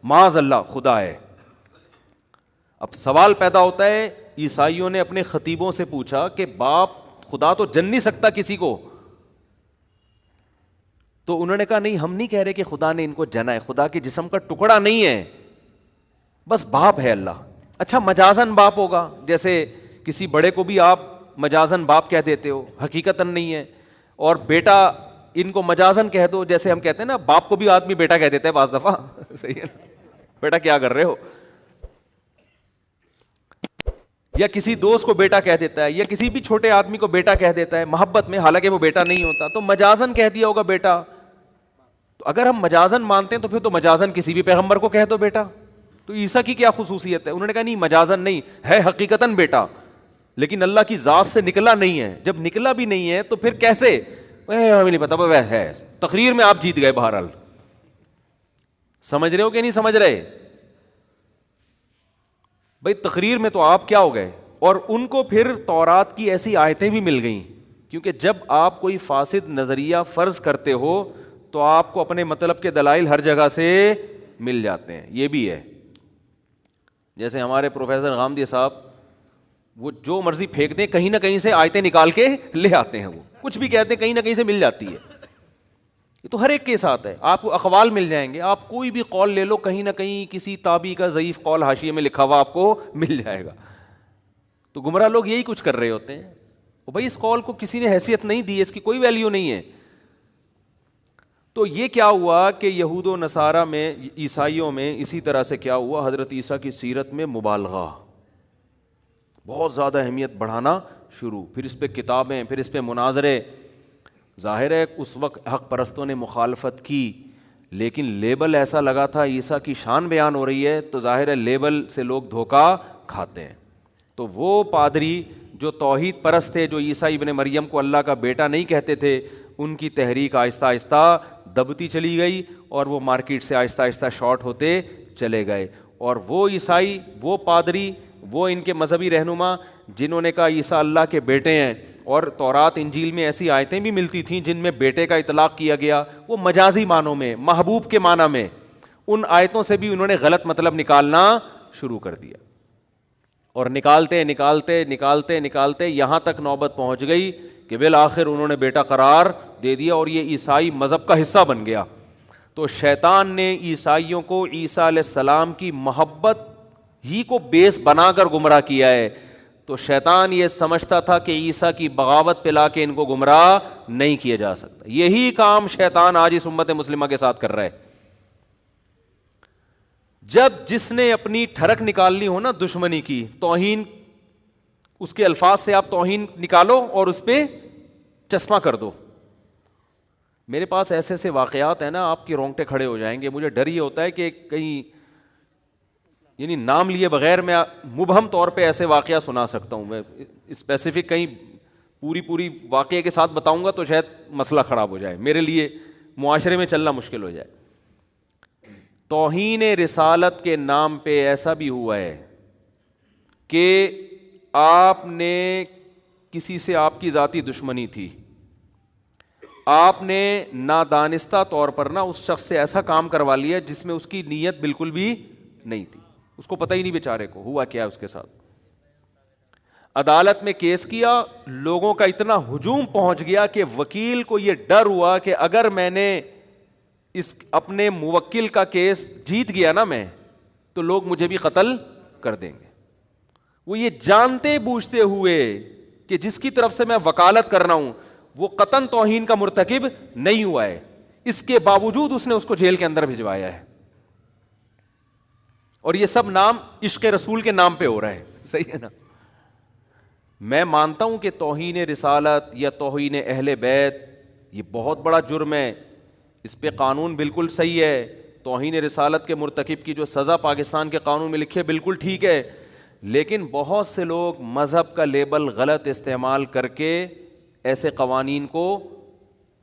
معاذ اللہ خدا ہے۔ اب سوال پیدا ہوتا ہے، عیسائیوں نے اپنے خطیبوں سے پوچھا کہ باپ خدا تو جن نہیں سکتا کسی کو، تو انہوں نے کہا نہیں، ہم نہیں کہہ رہے کہ خدا نے ان کو جنا ہے، خدا کے جسم کا ٹکڑا نہیں ہے، بس باپ ہے اللہ۔ اچھا مجازن باپ ہوگا، جیسے کسی بڑے کو بھی آپ مجازن باپ کہہ دیتے ہو، حقیقتاً نہیں ہے، اور بیٹا ان کو مجازن کہہ دو، جیسے ہم کہتے ہیں نا باپ کو بھی آدمی بیٹا کہہ دیتا ہے بعض دفعہ، صحیح ہے نا، بیٹا کیا کر رہے ہو، یا کسی دوست کو بیٹا کہہ دیتا ہے، یا کسی بھی چھوٹے آدمی کو بیٹا کہہ دیتا ہے محبت میں، حالانکہ وہ بیٹا نہیں ہوتا، تو مجازن کہہ دیا ہوگا بیٹا۔ تو اگر ہم مجازن مانتے ہیں تو پھر تو مجازن کسی بھی پیغمبر کو کہہ دو بیٹا، تو عیسیٰ کی کیا خصوصیت ہے؟ انہوں نے کہا نہیں، مجازن نہیں ہے، حقیقتاً بیٹا، لیکن اللہ کی ذات سے نکلا نہیں ہے، جب نکلا بھی نہیں ہے تو پھر کیسے؟ ہمیں نہیں پتا، وہ ہے، تقریر میں آپ جیت گئے، بہرحال سمجھ رہے ہو کہ نہیں سمجھ رہے بھائی؟ تقریر میں تو آپ کیا ہو گئے، اور ان کو پھر تورات کی ایسی آیتیں بھی مل گئیں، کیونکہ جب آپ کوئی فاسد نظریہ فرض کرتے ہو تو آپ کو اپنے مطلب کے دلائل ہر جگہ سے مل جاتے ہیں، یہ بھی ہے۔ جیسے ہمارے پروفیسر غامدی صاحب، وہ جو مرضی پھینک دیں، کہیں نہ کہیں سے آیتیں نکال کے لے آتے ہیں، وہ کچھ بھی کہتے ہیں کہیں نہ کہیں سے مل جاتی ہے، یہ تو ہر ایک کے ساتھ ہے، آپ کو اقوال مل جائیں گے، آپ کوئی بھی قول لے لو، کہیں نہ کہیں کسی تابعی کا ضعیف قول حاشیے میں لکھا ہوا آپ کو مل جائے گا۔ تو گمراہ لوگ یہی کچھ کر رہے ہوتے ہیں، بھائی اس قول کو کسی نے حیثیت نہیں دی، اس کی کوئی ویلیو نہیں ہے۔ تو یہ کیا ہوا کہ یہود و نصارہ میں، عیسائیوں میں اسی طرح سے کیا ہوا، حضرت عیسیٰ کی سیرت میں مبالغہ، بہت زیادہ اہمیت بڑھانا شروع، پھر اس پہ کتابیں، پھر اس پہ مناظرے۔ ظاہر ہے اس وقت حق پرستوں نے مخالفت کی، لیکن لیبل ایسا لگا تھا، عیسیٰ کی شان بیان ہو رہی ہے، تو ظاہر ہے لیبل سے لوگ دھوکہ کھاتے ہیں۔ تو وہ پادری جو توحید پرست تھے، جو عیسیٰ ابن مریم کو اللہ کا بیٹا نہیں کہتے تھے، ان کی تحریک آہستہ آہستہ دبتی چلی گئی، اور وہ مارکیٹ سے آہستہ آہستہ شارٹ ہوتے چلے گئے، اور وہ عیسائی، وہ پادری، وہ ان کے مذہبی رہنما جنہوں نے کہا عیسیٰ اللہ کے بیٹے ہیں، اور تورات انجیل میں ایسی آیتیں بھی ملتی تھیں جن میں بیٹے کا اطلاق کیا گیا، وہ مجازی معنوں میں، محبوب کے معنی میں، ان آیتوں سے بھی انہوں نے غلط مطلب نکالنا شروع کر دیا، اور نکالتے نکالتے نکالتے نکالتے یہاں تک نوبت پہنچ گئی کہ بالآخر انہوں نے بیٹا قرار دے دیا، اور یہ عیسائی مذہب کا حصہ بن گیا۔ تو شیطان نے عیسائیوں کو عیسیٰ علیہ السلام کی محبت ہی کو بیس بنا کر گمراہ کیا ہے۔ تو شیطان یہ سمجھتا تھا کہ عیسیٰ کی بغاوت پہ لا کے ان کو گمراہ نہیں کیا جا سکتا، یہی کام شیطان آج اس امت مسلمہ کے ساتھ کر رہا ہے۔ جب جس نے اپنی ٹھڑک نکالنی ہو نا دشمنی کی، توہین، اس کے الفاظ سے آپ توہین نکالو اور اس پہ چشمہ کر دو۔ میرے پاس ایسے ایسے واقعات ہیں نا، آپ کے رونگٹے کھڑے ہو جائیں گے۔ مجھے ڈر یہ ہوتا ہے کہ کہیں، یعنی نام لیے بغیر میں مبہم طور پہ ایسے واقعہ سنا سکتا ہوں، میں اسپیسیفک کہیں پوری واقعے کے ساتھ بتاؤں گا تو شاید مسئلہ خراب ہو جائے میرے لیے، معاشرے میں چلنا مشکل ہو جائے. توہین رسالت کے نام پہ ایسا بھی ہوا ہے کہ آپ نے کسی سے آپ کی ذاتی دشمنی تھی, آپ نے نادانستہ طور پر نا اس شخص سے ایسا کام کروا لیا جس میں اس کی نیت بالکل بھی نہیں تھی, اس کو پتہ ہی نہیں بیچارے کو ہوا کیا ہے اس کے ساتھ. عدالت میں کیس کیا, لوگوں کا اتنا ہجوم پہنچ گیا کہ وکیل کو یہ ڈر ہوا کہ اگر میں نے اس اپنے موکل کا کیس جیت گیا نا میں, تو لوگ مجھے بھی قتل کر دیں گے. وہ یہ جانتے بوجھتے ہوئے کہ جس کی طرف سے میں وکالت کر رہا ہوں وہ قطعاً توہین کا مرتکب نہیں ہوا ہے, اس کے باوجود اس نے اس کو جیل کے اندر بھجوایا ہے. اور یہ سب نام عشق رسول کے نام پہ ہو رہا ہے. صحیح ہے نا. میں مانتا ہوں کہ توہین رسالت یا توہین اہل بیت یہ بہت بڑا جرم ہے, اس پہ قانون بالکل صحیح ہے. توہین رسالت کے مرتکب کی جو سزا پاکستان کے قانون میں لکھی ہے بالکل ٹھیک ہے, لیکن بہت سے لوگ مذہب کا لیبل غلط استعمال کر کے ایسے قوانین کو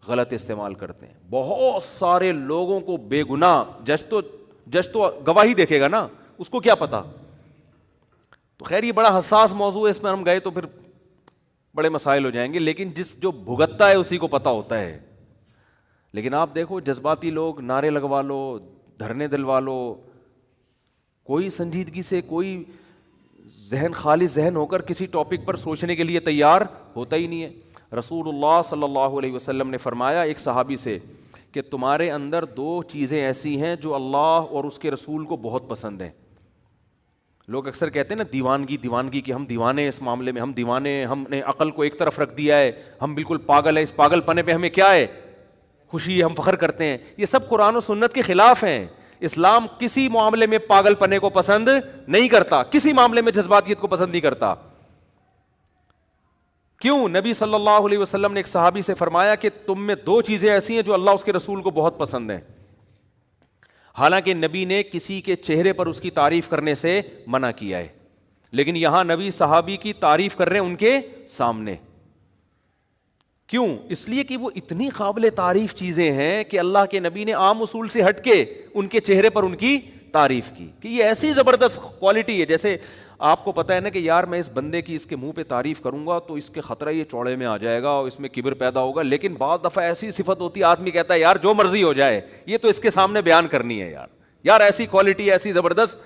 غلط استعمال کرتے ہیں. بہت سارے لوگوں کو بے گناہ, جج تو گواہی دیکھے گا نا, اس کو کیا پتا. تو خیر یہ بڑا حساس موضوع ہے, اس میں ہم گئے تو پھر بڑے مسائل ہو جائیں گے, لیکن جو بھگتتا ہے اسی کو پتا ہوتا ہے. لیکن آپ دیکھو جذباتی لوگ نعرے لگوا لو, دھرنے دلوا لو, کوئی سنجیدگی سے, کوئی ذہن خالی ذہن ہو کر کسی ٹاپک پر سوچنے کے لیے تیار ہوتا ہی نہیں ہے. رسول اللہ صلی اللہ علیہ وسلم نے فرمایا ایک صحابی سے کہ تمہارے اندر دو چیزیں ایسی ہیں جو اللہ اور اس کے رسول کو بہت پسند ہیں. لوگ اکثر کہتے ہیں نا دیوانگی کہ ہم دیوانے ہیں, اس معاملے میں ہم دیوانے ہیں, ہم نے عقل کو ایک طرف رکھ دیا ہے, ہم بالکل پاگل ہیں, اس پاگل پنے پہ ہمیں کیا ہے خوشی ہے, ہم فخر کرتے ہیں. یہ سب قرآن و سنت کے خلاف ہیں. اسلام کسی معاملے میں پاگل پنے کو پسند نہیں کرتا, کسی معاملے میں جذباتیت کو پسند نہیں کرتا. کیوں؟ نبی صلی اللہ علیہ وسلم نے ایک صحابی سے فرمایا کہ تم میں دو چیزیں ایسی ہیں جو اللہ اس کے رسول کو بہت پسند ہیں. حالانکہ نبی نے کسی کے چہرے پر اس کی تعریف کرنے سے منع کیا ہے, لیکن یہاں نبی صحابی کی تعریف کر رہے ہیں ان کے سامنے. کیوں؟ اس لیے کہ وہ اتنی قابل تعریف چیزیں ہیں کہ اللہ کے نبی نے عام اصول سے ہٹ کے ان کے چہرے پر ان کی تعریف کی کہ یہ ایسی زبردست کوالٹی ہے. جیسے آپ کو پتہ ہے نا کہ یار میں اس بندے کی اس کے منہ پہ تعریف کروں گا تو اس کے خطرہ یہ چوڑے میں آ جائے گا اور اس میں کبر پیدا ہوگا, لیکن بعض دفعہ ایسی صفت ہوتی ہے آدمی کہتا ہے یار جو مرضی ہو جائے یہ تو اس کے سامنے بیان کرنی ہے, یار ایسی کوالٹی ایسی زبردست.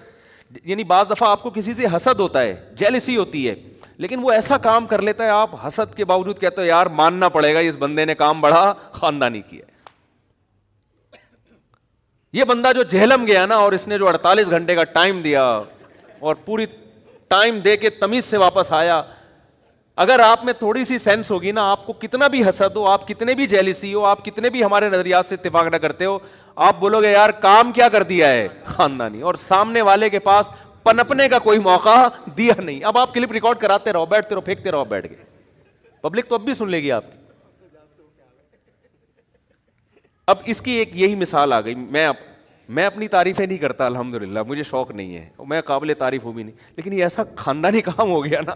یعنی بعض دفعہ آپ کو کسی سے حسد ہوتا ہے, جیلسی ہوتی ہے, لیکن وہ ایسا کام کر لیتا ہے آپ حسد کے باوجود کہتے ہو یار ماننا پڑے گا اس بندے نے کام بڑا خاندانی کیا. یہ بندہ جو جہلم گیا نا اور اس نے جو 48 گھنٹے کا ٹائم دیا اور پوری ٹائم دے کے تمیز سے واپس آیا, اگر آپ میں تھوڑی سی سینس ہوگی نا, آپ کو کتنا بھی حسد ہو, آپ کتنے بھی جیلسی ہو, آپ کتنے بھی ہمارے نظریات سے اتفاق نہ کرتے ہو, آپ بولو گے یار کام کیا کر دیا ہے خاندانی, اور سامنے والے کے پاس پنپنے کا کوئی موقع دیا نہیں. اب آپ کلپ ریکارڈ کراتے رہو, بیٹھتے رہو, پھینکتے رہو بیٹھ کے, پبلک تو اب بھی سن لے گی آپ کی. اب اس کی ایک یہی مثال آ گئی. میں اپنی تعریفیں نہیں کرتا الحمدللہ, مجھے شوق نہیں ہے, میں قابل تعریف ہوں بھی نہیں, لیکن یہ ایسا خاندانی کام ہو گیا نا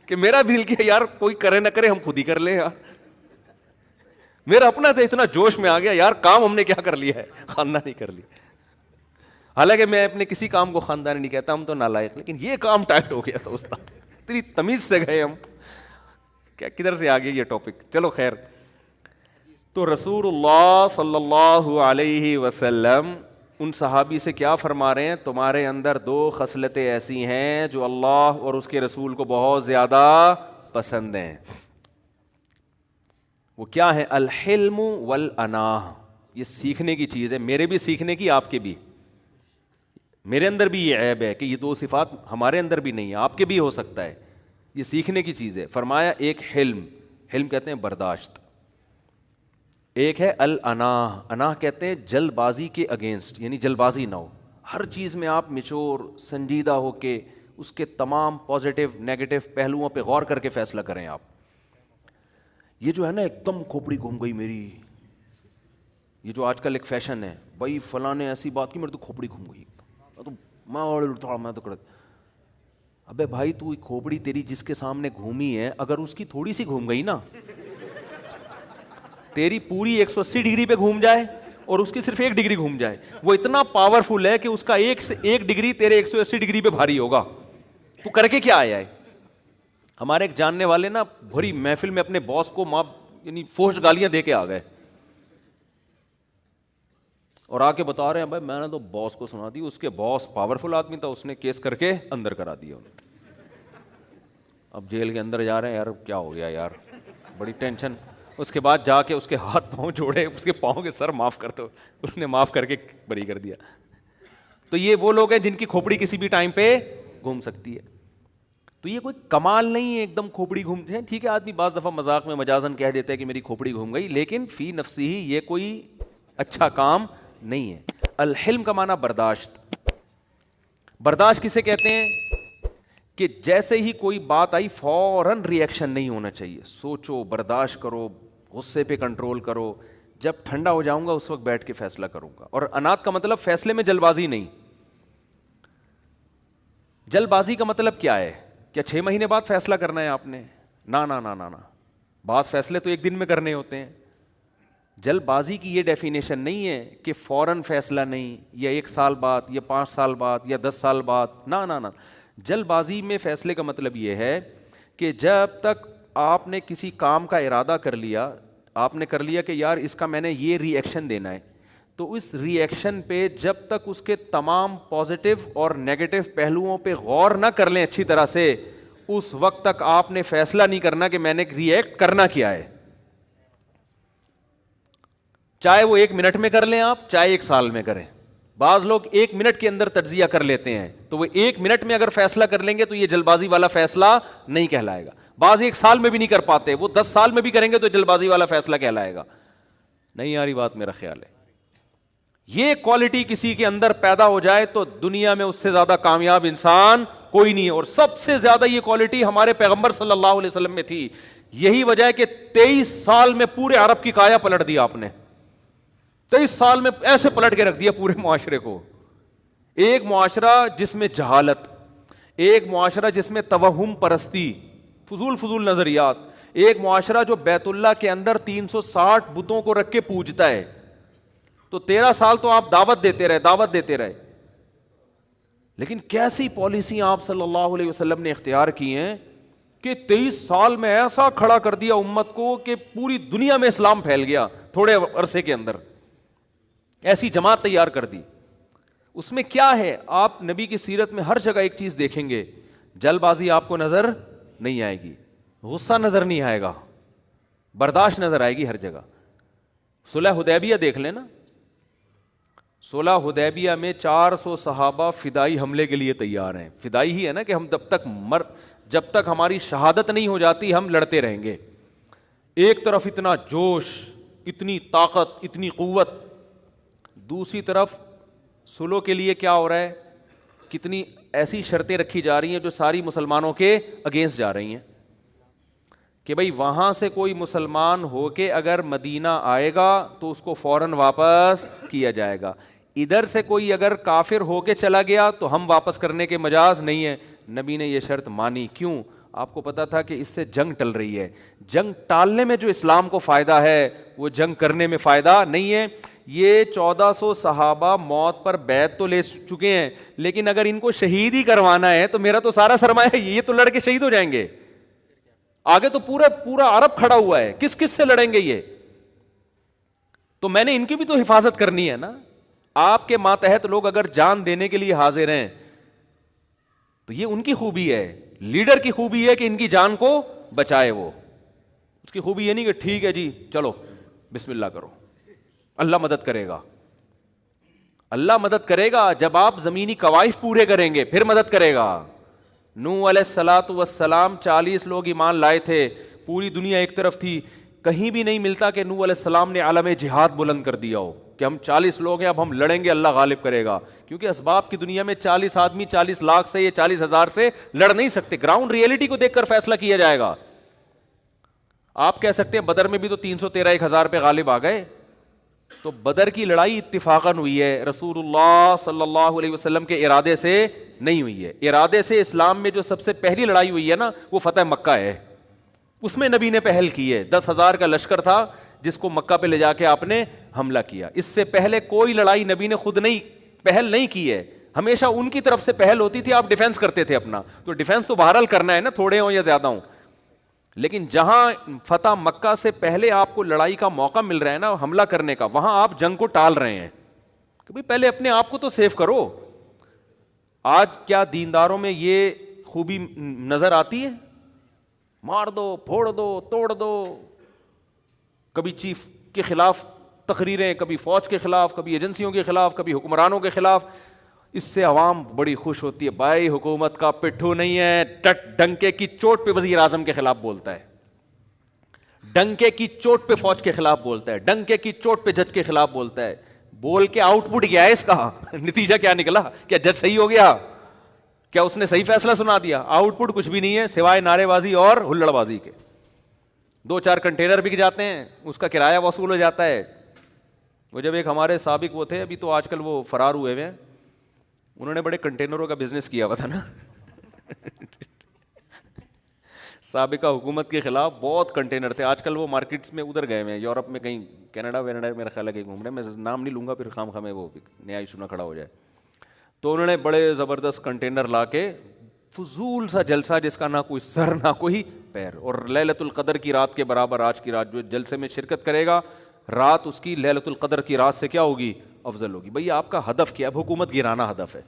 کہ میرا دل کیا یار کوئی کرے نہ کرے ہم خود ہی کر لیں یار. میرا اپنا تو اتنا جوش میں آ گیا یار کام ہم نے کیا کر لیا ہے, خاندانی کر لی. حالانکہ میں اپنے کسی کام کو خاندانی نہیں کہتا, ہم تو نالائق, لیکن یہ کام ٹائٹ ہو گیا تھا استاد, اتنی تمیز سے گئے ہم, کیا کدھر سے آ گیا یہ ٹاپک. چلو خیر. تو رسول اللہ صلی اللہ علیہ وسلم ان صحابی سے کیا فرما رہے ہیں, تمہارے اندر دو خصلتیں ایسی ہیں جو اللہ اور اس کے رسول کو بہت زیادہ پسند ہیں. وہ کیا ہے؟ الحلم والاناہ. یہ سیکھنے کی چیز ہے, میرے بھی سیکھنے کی, آپ کے بھی. میرے اندر بھی یہ عیب ہے کہ یہ دو صفات ہمارے اندر بھی نہیں ہے, آپ کے بھی ہو سکتا ہے. یہ سیکھنے کی چیز ہے. فرمایا ایک حلم, حلم کہتے ہیں برداشت, ایک ہے الاناہ, اناہ کہتے ہیں جلد بازی کے اگینسٹ, یعنی جلد بازی نہ ہو, ہر چیز میں آپ میچور سنجیدہ ہو کے اس کے تمام پازیٹیو نیگیٹو پہلوؤں پہ غور کر کے فیصلہ کریں آپ. یہ جو ہے نا ایک دم کھوپڑی گھوم گئی میری, یہ جو آج کل ایک فیشن ہے, بھائی فلاں نے ایسی بات کی میرے تو کھوپڑی گھوم گئی, میں تو کرتا. ابے بھائی تو کھوپڑی تیری جس کے سامنے گھومی ہے, اگر اس کی تھوڑی سی گھوم گئی نا, تیری پوری 180 ڈگری پہ گھوم جائے اور اس کی صرف 1 ڈگری گھوم جائے. وہ اتنا پاورفل ہے کہ اس کا 1 ڈگری تیرے 180 ڈگری پہ بھاری ہوگا. تو کر کے کیا آیا ہے؟ ہمارے ایک جاننے والے نا بھری محفل میں اپنے باس کو یعنی فحش گالیاں دے کے آ گئے اور آ کے بتا رہے ہیں بھائی میں نے تو باس کو سنا دی. اس کے باس پاورفل آدمی تھا, اس نے کیس کر کے اندر کرا دیا انہیں. اب جیل کے اندر جا رہے ہیں, یار کیا ہو گیا یار, بڑی ٹینشن. اس کے بعد جا کے اس کے ہاتھ پاؤں جوڑے, اس کے پاؤں کے سر معاف کر دو, اس نے معاف کر کے بری کر دیا. تو یہ وہ لوگ ہیں جن کی کھوپڑی کسی بھی ٹائم پہ گھوم سکتی ہے. تو یہ کوئی کمال نہیں ہے ایک دم کھوپڑی گھومتے ہیں. ٹھیک ہے, آدمی بعض دفعہ مذاق میں مجازن کہہ دیتا ہے کہ میری کھوپڑی گھوم گئی, لیکن فی نفسی ہی یہ کوئی اچھا کام نہیں ہے. الحلم کا معنی برداشت. برداشت کسے کہتے ہیں؟ کہ جیسے ہی کوئی بات آئی فوراً ری ایکشن نہیں ہونا چاہیے. سوچو, برداشت کرو, غصے پہ کنٹرول کرو. جب ٹھنڈا ہو جاؤں گا اس وقت بیٹھ کے فیصلہ کروں گا. اور انات کا مطلب فیصلے میں جلد بازی نہیں. جلد بازی کا مطلب کیا ہے؟ کیا 6 مہینے بعد فیصلہ کرنا ہے آپ نے؟ نا نا نا نا نا, بعض فیصلے تو 1 دن میں کرنے ہوتے ہیں. جلد بازی کی یہ ڈیفینیشن نہیں ہے کہ فوراً فیصلہ نہیں, یا 1 سال بعد, یا 5 سال بعد, یا 10 سال بعد. نا نا نا, جلد بازی میں فیصلے کا مطلب یہ ہے کہ جب تک آپ نے کسی کام کا ارادہ کر لیا, آپ نے کر لیا کہ یار اس کا میں نے یہ ری ایکشن دینا ہے, تو اس ری ایکشن پہ جب تک اس کے تمام پازیٹیو اور نیگیٹو پہلوؤں پہ غور نہ کر لیں اچھی طرح سے, اس وقت تک آپ نے فیصلہ نہیں کرنا کہ میں نے ری ایکٹ کرنا کیا ہے. چاہے وہ 1 منٹ میں کر لیں آپ, چاہے 1 سال میں کریں. بعض لوگ 1 منٹ کے اندر تجزیہ کر لیتے ہیں, تو وہ 1 منٹ میں اگر فیصلہ کر لیں گے تو یہ جلد بازی والا فیصلہ نہیں کہلائے گا. بعض 1 سال میں بھی نہیں کر پاتے, وہ 10 سال میں بھی کریں گے تو جلد بازی والا فیصلہ کہلائے گا. نہیں آ رہی بات, میرا خیال ہے. یہ کوالٹی کسی کے اندر پیدا ہو جائے تو دنیا میں اس سے زیادہ کامیاب انسان کوئی نہیں ہے. اور سب سے زیادہ یہ کوالٹی ہمارے پیغمبر صلی اللہ علیہ وسلم میں تھی. یہی وجہ ہے کہ 23 سال میں پورے عرب کی کایا پلٹ دیا آپ نے. 23 سال میں ایسے پلٹ کے رکھ دیا پورے معاشرے کو. ایک معاشرہ جس میں جہالت, ایک معاشرہ جس میں توہم پرستی, فضول نظریات, ایک معاشرہ جو بیت اللہ کے اندر 360 بتوں کو رکھ کے پوجتا ہے. تو 13 سال تو آپ دعوت دیتے رہے. لیکن کیسی پالیسی آپ صلی اللہ علیہ وسلم نے اختیار کی ہیں کہ 23 سال میں ایسا کھڑا کر دیا امت کو کہ پوری دنیا میں اسلام پھیل گیا تھوڑے عرصے کے اندر. ایسی جماعت تیار کر دی. اس میں کیا ہے؟ آپ نبی کی سیرت میں ہر جگہ ایک چیز دیکھیں گے, جلد بازی آپ کو نظر نہیں آئے گی, غصہ نظر نہیں آئے گا, برداشت نظر آئے گی ہر جگہ. صلح حدیبیہ دیکھ لینا, صلح حدیبیہ میں 400 صحابہ فدائی حملے کے لیے تیار ہیں. فدائی ہی ہے نا کہ ہم جب تک ہماری شہادت نہیں ہو جاتی ہم لڑتے رہیں گے. ایک طرف اتنا جوش, اتنی طاقت, اتنی قوت, دوسری طرف صلح کے لیے کیا ہو رہا ہے, کتنی ایسی شرطیں رکھی جا رہی ہیں جو ساری مسلمانوں کے اگینسٹ جا رہی ہیں کہ بھئی وہاں سے کوئی مسلمان ہو کے اگر مدینہ آئے گا تو اس کو فوراً واپس کیا جائے گا. ادھر سے کوئی اگر کافر ہو کے چلا گیا تو ہم واپس کرنے کے مجاز نہیں ہے. نبی نے یہ شرط مانی. کیوں؟ آپ کو پتا تھا کہ اس سے جنگ ٹل رہی ہے. جنگ ٹالنے میں جو اسلام کو فائدہ ہے وہ جنگ کرنے میں فائدہ نہیں ہے. یہ 1400 صحابہ موت پر بیعت تو لے چکے ہیں, لیکن اگر ان کو شہید ہی کروانا ہے تو میرا تو سارا سرمایہ ہے, یہ تو لڑ کے شہید ہو جائیں گے. آگے تو پورا عرب کھڑا ہوا ہے, کس سے لڑیں گے یہ؟ تو میں نے ان کی بھی تو حفاظت کرنی ہے نا. آپ کے ماتحت لوگ اگر جان دینے کے لیے حاضر ہیں تو یہ ان کی خوبی ہے. لیڈر کی خوبی ہے کہ ان کی جان کو بچائے. وہ اس کی خوبی یہ نہیں کہ ٹھیک ہے جی چلو بسم اللہ کرو, اللہ مدد کرے گا. اللہ مدد کرے گا جب آپ زمینی قوائف پورے کریں گے, پھر مدد کرے گا. نوح علیہ الصلوۃ والسلام 40 لوگ ایمان لائے تھے, پوری دنیا ایک طرف تھی. کہیں بھی نہیں ملتا کہ نوح علیہ السلام نے عالم جہاد بلند کر دیا ہو کہ ہم 40 لوگ ہیں اب ہم لڑیں گے, اللہ غالب کرے گا. کیونکہ اسباب کی دنیا میں 40 آدمی 40 لاکھ سے یا 40,000 سے لڑ نہیں سکتے. گراؤنڈ ریئلٹی کو دیکھ کر فیصلہ کیا جائے گا. آپ کہہ سکتے ہیں بدر میں بھی تو 313 1000 پہ غالب آ گئے. تو بدر کی لڑائی اتفاقاً ہوئی ہے, رسول اللہ صلی اللہ علیہ وسلم کے ارادے سے نہیں ہوئی ہے. ارادے سے اسلام میں جو سب سے پہلی لڑائی ہوئی ہے نا وہ فتح مکہ ہے. اس میں نبی نے پہل کی ہے. 10,000 کا لشکر تھا, جس کو مکہ پہ لے جا کے آپ نے حملہ کیا. اس سے پہلے کوئی لڑائی نبی نے خود پہل نہیں کی ہے, ہمیشہ ان کی طرف سے پہل ہوتی تھی, آپ ڈیفینس کرتے تھے اپنا. تو ڈیفینس تو بہرحال کرنا ہے نا, تھوڑے ہوں یا زیادہ ہوں. لیکن جہاں فتح مکہ سے پہلے آپ کو لڑائی کا موقع مل رہا ہے نا حملہ کرنے کا, وہاں آپ جنگ کو ٹال رہے ہیں کہ بھئی پہلے اپنے آپ کو تو سیف کرو. آج کیا دینداروں میں یہ خوبی نظر آتی ہے؟ مار دو, پھوڑ دو, توڑ دو, کبھی چیف کے خلاف تقریریں, کبھی فوج کے خلاف, کبھی ایجنسیوں کے خلاف, کبھی حکمرانوں کے خلاف. اس سے عوام بڑی خوش ہوتی ہے, بھائی حکومت کا پٹھو نہیں ہے, ڈنکے کی چوٹ پہ وزیر اعظم کے خلاف بولتا ہے, ڈنکے کی چوٹ پہ فوج کے خلاف بولتا ہے, ڈنکے کی چوٹ پہ جج کے خلاف بولتا ہے. بول کے آؤٹ پٹ کیا ہے اس کا, نتیجہ کیا نکلا؟ کیا جج صحیح ہو گیا؟ کیا اس نے صحیح فیصلہ سنا دیا؟ آؤٹ پٹ کچھ بھی نہیں ہے سوائے نعرے بازی اور ہلڑ بازی کے. 2-4 کنٹینر بک جاتے ہیں, اس کا کرایہ وصول ہو جاتا ہے. وہ جب ایک ہمارے سابق وہ تھے, ابھی تو آج کل وہ فرار ہوئے ہوئے ہیں, انہوں نے بڑے کنٹینروں کا بزنس کیا ہوا تھا نا سابقہ حکومت کے خلاف بہت کنٹینر تھے. آج کل وہ مارکیٹس میں ادھر گئے ہوئے ہیں, یورپ میں کہیں, کینیڈا وینیڈا میرا خیال ہے کہیں گھوم رہے ہیں. میں نام نہیں لوں گا پھر خام خامے وہ نیا ایشو نہ کھڑا ہو جائے. تو انہوں نے بڑے زبردست کنٹینر لا کے فضول سا جلسہ جس کا نہ کوئی سر نہ کوئی پیر, اور لیلۃ القدر کی رات کے برابر آج کی رات جو جلسے میں شرکت کرے گا, رات اس کی لیلۃ القدر کی رات سے کیا ہوگی؟ افضل ہوگی. بھئی آپ کا ہدف کیا ہے؟ اب حکومت گرانا ہدف ہے,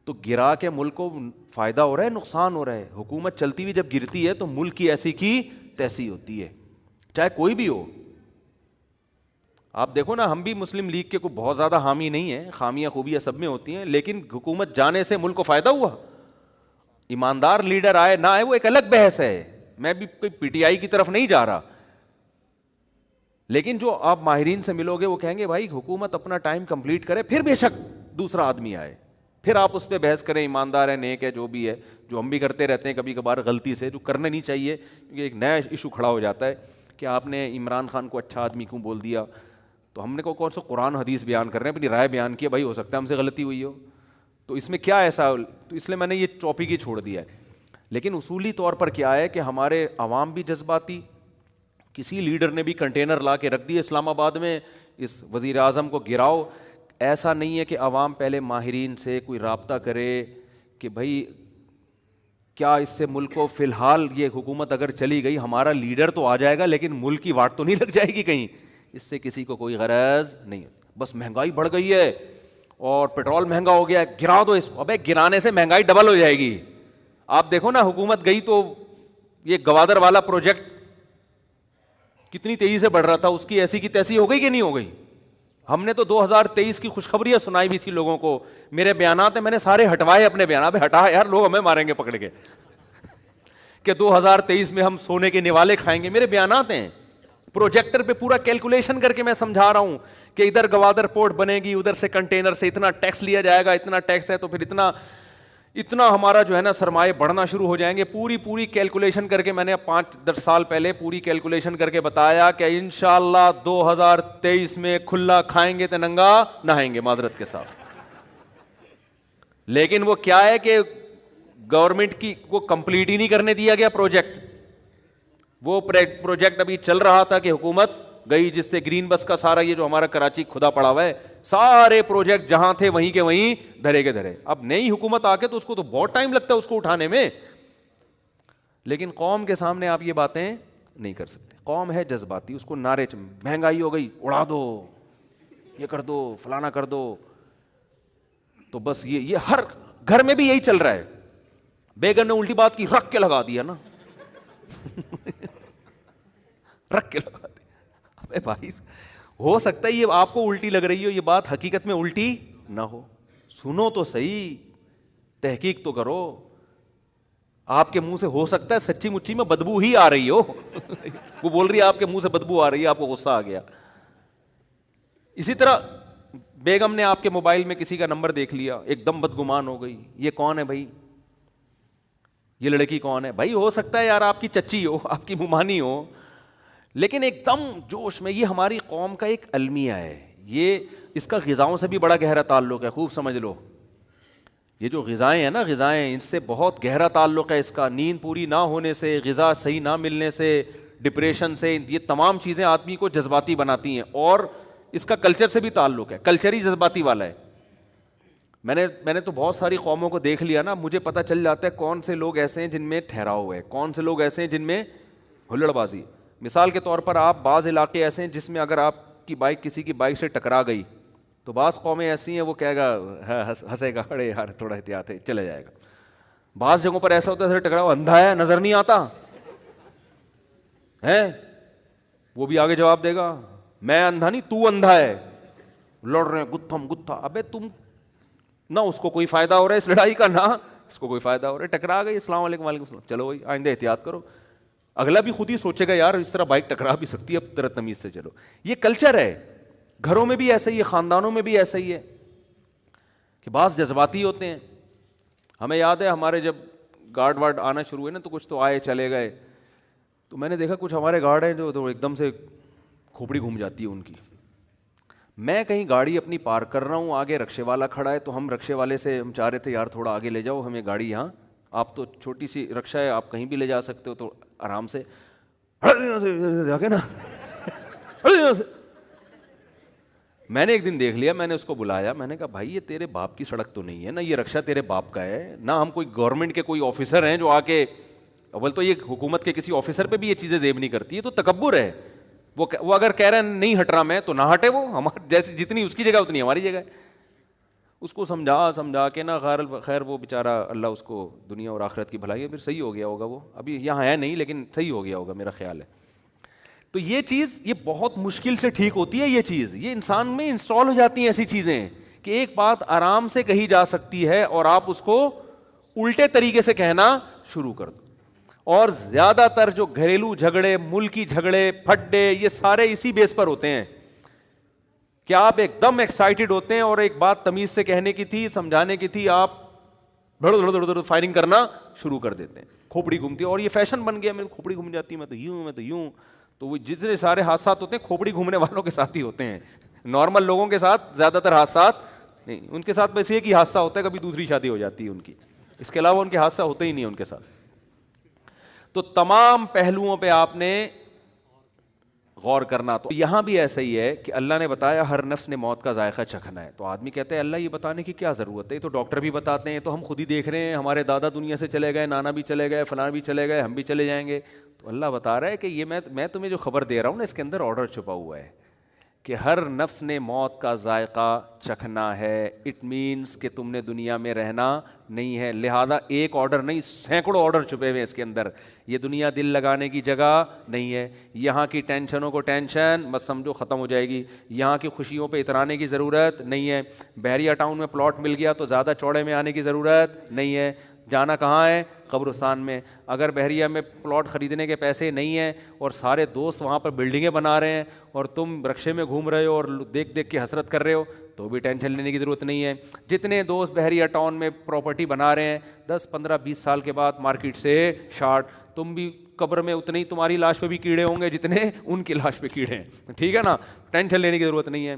تو گرا کے ملک کو فائدہ ہو رہا ہے, نقصان ہو رہا ہے؟ حکومت چلتی ہوئی جب گرتی ہے تو ملک کی ایسی کی تیسی ہوتی ہے, چاہے کوئی بھی ہو. آپ دیکھو نا, ہم بھی مسلم لیگ کے کوئی بہت زیادہ حامی نہیں ہیں, خامیاں خوبیاں سب میں ہوتی ہیں, لیکن حکومت جانے سے ملک کو فائدہ ہوا. ایماندار لیڈر آئے نہ آئے وہ ایک الگ بحث ہے, میں بھی کوئی پی ٹی آئی کی طرف نہیں جا رہا, لیکن جو آپ ماہرین سے ملو گے وہ کہیں گے بھائی حکومت اپنا ٹائم کمپلیٹ کرے, پھر بے شک دوسرا آدمی آئے, پھر آپ اس پہ بحث کریں, ایماندار ہے, نیک ہے, جو بھی ہے, جو ہم بھی کرتے رہتے ہیں کبھی کبھار غلطی سے, جو کرنا نہیں چاہیے, کیونکہ ایک نیا ایشو کھڑا ہو جاتا ہے کہ آپ نے عمران خان کو اچھا آدمی کیوں بول دیا. تو ہم نے کون سا قرآن حدیث بیان کر رہے ہیں, اپنی رائے بیان کیا, بھائی ہو سکتا ہے ہم سے غلطی ہوئی ہو, تو اس میں کیا ایسا, تو اس لیے میں نے یہ ٹاپک ہی چھوڑ دیا ہے. لیکن اصولی طور پر کیا ہے کہ ہمارے عوام بھی جذباتی, کسی لیڈر نے بھی کنٹینر لا کے رکھ دیے اسلام آباد میں, اس وزیر اعظم کو گراؤ. ایسا نہیں ہے کہ عوام پہلے ماہرین سے کوئی رابطہ کرے کہ بھائی کیا اس سے ملک کو, فی الحال یہ حکومت اگر چلی گئی ہمارا لیڈر تو آ جائے گا لیکن ملک کی واٹ تو نہیں لگ جائے گی کہیں, اس سے کسی کو کوئی غرض نہیں. بس مہنگائی بڑھ گئی ہے اور پیٹرول مہنگا ہو گیا ہے, گرا دو اس کو. ابے گرانے سے مہنگائی ڈبل ہو جائے گی. آپ دیکھو نا, حکومت گئی تو یہ گوادر والا پروجیکٹ کتنی تیزی سے بڑھ رہا تھا, اس کی ایسی کی تیسی ہو گئی کہ نہیں ہو گئی؟ ہم نے تو 2023 کی خوشخبریاں سنائی بھی تھی لوگوں کو, میرے بیانات ہیں میں نے سارے ہٹوائے اپنے بیانات. ہٹا یار, لوگ ہمیں ماریں گے پکڑ کے کہ 2023 میں ہم سونے کے نوالے کھائیں گے. میرے بیانات ہیں, پروجیکٹر پہ پورا کیلکولیشن کر کے میں سمجھا رہا ہوں کہ ادھر گوادر پورٹ بنے گی, ادھر سے کنٹینر سے اتنا ٹیکس لیا جائے گا, اتنا ٹیکس ہے تو پھر اتنا ہمارا جو ہے نا سرمایہ بڑھنا شروع ہو جائیں گے. پوری کیلکولیشن کر کے میں نے 5-10 سال پہلے پوری کیلکولیشن کر کے بتایا کہ انشاءاللہ 2023 میں کھلا کھائیں گے تو ننگا نہائیں گے, معذرت کے ساتھ. لیکن وہ کیا ہے کہ گورنمنٹ کی کو کمپلیٹ ہی نہیں کرنے دیا گیا پروجیکٹ. وہ پروجیکٹ ابھی چل رہا تھا کہ حکومت گئی, جس سے گرین بس کا سارا یہ جو ہمارا کراچی کھدا پڑا ہوا ہے, سارے پروجیکٹ جہاں تھے وہیں کے وہیں دھرے کے دھرے. اب نئی حکومت آ کے تو اس کو تو بہت ٹائم لگتا ہے اس کو اٹھانے میں, لیکن قوم کے سامنے آپ یہ باتیں نہیں کر سکتے. قوم ہے جذباتی, اس کو نعرے مہنگائی ہو گئی اڑا دو, یہ کر دو, فلانا کر دو. تو بس یہ ہر گھر میں بھی یہی چل رہا ہے. بیگم نے الٹی بات کی, رکھ کے لگا دیا نا رکھ کے لگا دیا. ابے بھائی ہو سکتا ہے یہ آپ کو الٹی لگ رہی ہو, یہ بات حقیقت میں الٹی نہ ہو. سنو تو صحیح, تحقیق تو کرو. آپ کے منہ سے ہو سکتا ہے سچی مچی میں بدبو ہی آ رہی ہو وہ بول رہی ہے آپ کے منہ سے بدبو آ رہی ہے, آپ کو غصہ آ گیا. اسی طرح بیگم نے آپ کے موبائل میں کسی کا نمبر دیکھ لیا, ایک دم بدگمان ہو گئی, یہ کون ہے بھائی, یہ لڑکی کون ہے بھائی. ہو سکتا ہے یار آپ کی چچی ہو, آپ کی ممانی ہو, لیکن ایک دم جوش میں. یہ ہماری قوم کا ایک المیہ ہے, یہ اس کا غذاؤں سے بھی بڑا گہرا تعلق ہے, خوب سمجھ لو. یہ جو غذائیں ہیں نا, غذائیں, ان سے بہت گہرا تعلق ہے اس کا. نیند پوری نہ ہونے سے, غذا صحیح نہ ملنے سے, ڈپریشن سے, یہ تمام چیزیں آدمی کو جذباتی بناتی ہیں, اور اس کا کلچر سے بھی تعلق ہے, کلچر ہی جذباتی والا ہے. میں نے تو بہت ساری قوموں کو دیکھ لیا نا, مجھے پتہ چل جاتا ہے کون سے لوگ ایسے ہیں جن میں ٹھہراؤ ہے, کون سے لوگ ایسے ہیں جن میں ہلڑ بازی. مثال کے طور پر آپ بعض علاقے ایسے ہیں جس میں اگر آپ کی بائک کسی کی بائک سے ٹکرا گئی تو بعض قومیں ایسی ہیں وہ کہے گا, ہنسے گا, ارے یار تھوڑا احتیاط ہے, چلے جائے گا. بعض جگہوں پر ایسا ہوتا ہے ٹکرا ہوا, اندھا ہے, نظر نہیں آتا ہے, وہ بھی آگے جواب دے گا میں اندھا نہیں, تو اندھا ہے. لڑ رہے ہیں گتھم گتھا, ابے تم نہ اس کو کوئی فائدہ ہو رہا ہے اس لڑائی کا, نہ اس کو کوئی فائدہ ہو رہا ہے, ٹکرا گئی, السلام علیکم وعلیکم السلام, چلو بھائی آئندہ احتیاط کرو. اگلا بھی خود ہی سوچے گا یار اس طرح بائک ٹکرا بھی سکتی ہے, اب طرح تمیز سے چلو. یہ کلچر ہے, گھروں میں بھی ایسا ہی ہے, خاندانوں میں بھی ایسا ہی ہے کہ بعض جذباتی ہوتے ہیں. ہمیں یاد ہے ہمارے جب گارڈ وارڈ آنا شروع ہوئے نا تو کچھ تو آئے چلے گئے, تو میں نے دیکھا کچھ ہمارے گارڈ ہیں جو ایک دم سے کھوپڑی گھوم جاتی ہے ان کی. میں کہیں گاڑی اپنی پارک کر رہا ہوں, آگے رکشے والا کھڑا ہے, تو ہم رکشے والے سے ہم چاہ رہے تھے یار تھوڑا آگے لے جاؤ ہمیں گاڑی, یہاں آپ تو چھوٹی سی رکشہ ہے, آپ کہیں بھی لے جا سکتے ہو, تو آرام سے نا. میں نے ایک دن دیکھ لیا, میں نے اس کو بلایا, میں نے کہا بھائی یہ تیرے باپ کی سڑک تو نہیں ہے نا, یہ رکشہ تیرے باپ کا ہے نہ, ہم کوئی گورنمنٹ کے کوئی آفیسر ہیں جو آ کے, اول تو یہ حکومت کے کسی آفیسر پہ بھی یہ چیزیں زیب نہیں کرتی ہے, تو تکبر ہے. وہ اگر کہہ رہا ہے نہیں ہٹ رہا میں تو نہ ہٹے, وہ ہمارے جیسی جتنی اس کی جگہ اتنی ہماری جگہ ہے. اس کو سمجھا کے نا, خیر وہ بیچارہ اللہ اس کو دنیا اور آخرت کی بھلائی ہے, پھر صحیح ہو گیا ہوگا, وہ ابھی یہاں ہے نہیں لیکن صحیح ہو گیا ہوگا میرا خیال ہے. تو یہ چیز یہ بہت مشکل سے ٹھیک ہوتی ہے, یہ چیز یہ انسان میں انسٹال ہو جاتی ہیں ایسی چیزیں کہ ایک بات آرام سے کہی جا سکتی ہے اور آپ اس کو الٹے طریقے سے کہنا شروع کر دو. اور زیادہ تر جو گھریلو جھگڑے, ملکی جھگڑے, پھڈے, یہ سارے اسی بیس پر ہوتے ہیں کہ آپ ایک دم ایکسائٹیڈ ہوتے ہیں اور ایک بات تمیز سے کہنے کی تھی, سمجھانے کی تھی, آپ دھڑ فائرنگ کرنا شروع کر دیتے ہیں, کھوپڑی گھومتی ہے. اور یہ فیشن بن گیا, میری کھوپڑی گھوم جاتی ہے, میں تو یوں. تو وہ جتنے سارے حادثات ہوتے ہیں کھوپڑی گھومنے والوں کے ساتھ ہی ہوتے ہیں, نارمل لوگوں کے ساتھ زیادہ تر حادثات نہیں. ان کے ساتھ بس ایک ہی حادثہ ہوتا ہے, کبھی دوسری شادی ہو جاتی ہے ان کی, اس کے علاوہ ان کے حادثہ ہوتے ہی نہیں ان کے ساتھ. تو تمام پہلوؤں پہ آپ نے غور کرنا. تو یہاں بھی ایسا ہی ہے کہ اللہ نے بتایا ہر نفس نے موت کا ذائقہ چکھنا ہے. تو آدمی کہتے ہیں اللہ یہ بتانے کی کیا ضرورت ہے, تو ڈاکٹر بھی بتاتے ہیں, تو ہم خود ہی دیکھ رہے ہیں, ہمارے دادا دنیا سے چلے گئے, نانا بھی چلے گئے, فلاں بھی چلے گئے, ہم بھی چلے جائیں گے. تو اللہ بتا رہا ہے کہ یہ میں تمہیں جو خبر دے رہا ہوں نا, اس کے اندر آرڈر چھپا ہوا ہے کہ ہر نفس نے موت کا ذائقہ چکھنا ہے. اٹ مینس کہ تم نے دنیا میں رہنا نہیں ہے, لہذا ایک آرڈر نہیں سینکڑوں آرڈر چھپے ہوئے اس کے اندر. یہ دنیا دل لگانے کی جگہ نہیں ہے, یہاں کی ٹینشنوں کو ٹینشن بس سمجھو ختم ہو جائے گی, یہاں کی خوشیوں پہ اترانے کی ضرورت نہیں ہے. بحریہ ٹاؤن میں پلاٹ مل گیا تو زیادہ چوڑے میں آنے کی ضرورت نہیں ہے, جانا کہاں ہے, قبرستان میں. اگر بحریہ میں پلاٹ خریدنے کے پیسے نہیں ہیں اور سارے دوست وہاں پر بلڈنگیں بنا رہے ہیں اور تم رکشے میں گھوم رہے ہو اور دیکھ کے حسرت کر رہے ہو, تو بھی ٹینشن لینے کی ضرورت نہیں ہے. جتنے دوست بحریہ ٹاؤن میں پراپرٹی بنا رہے ہیں 10 15 20 سال کے بعد مارکیٹ سے شارٹ, تم بھی قبر میں اتنے ہی تمہاری لاش پہ بھی کیڑے ہوں گے جتنے ان کی لاش پہ کیڑے ہیں, ٹھیک ہے نا, ٹینشن لینے کی ضرورت نہیں ہے.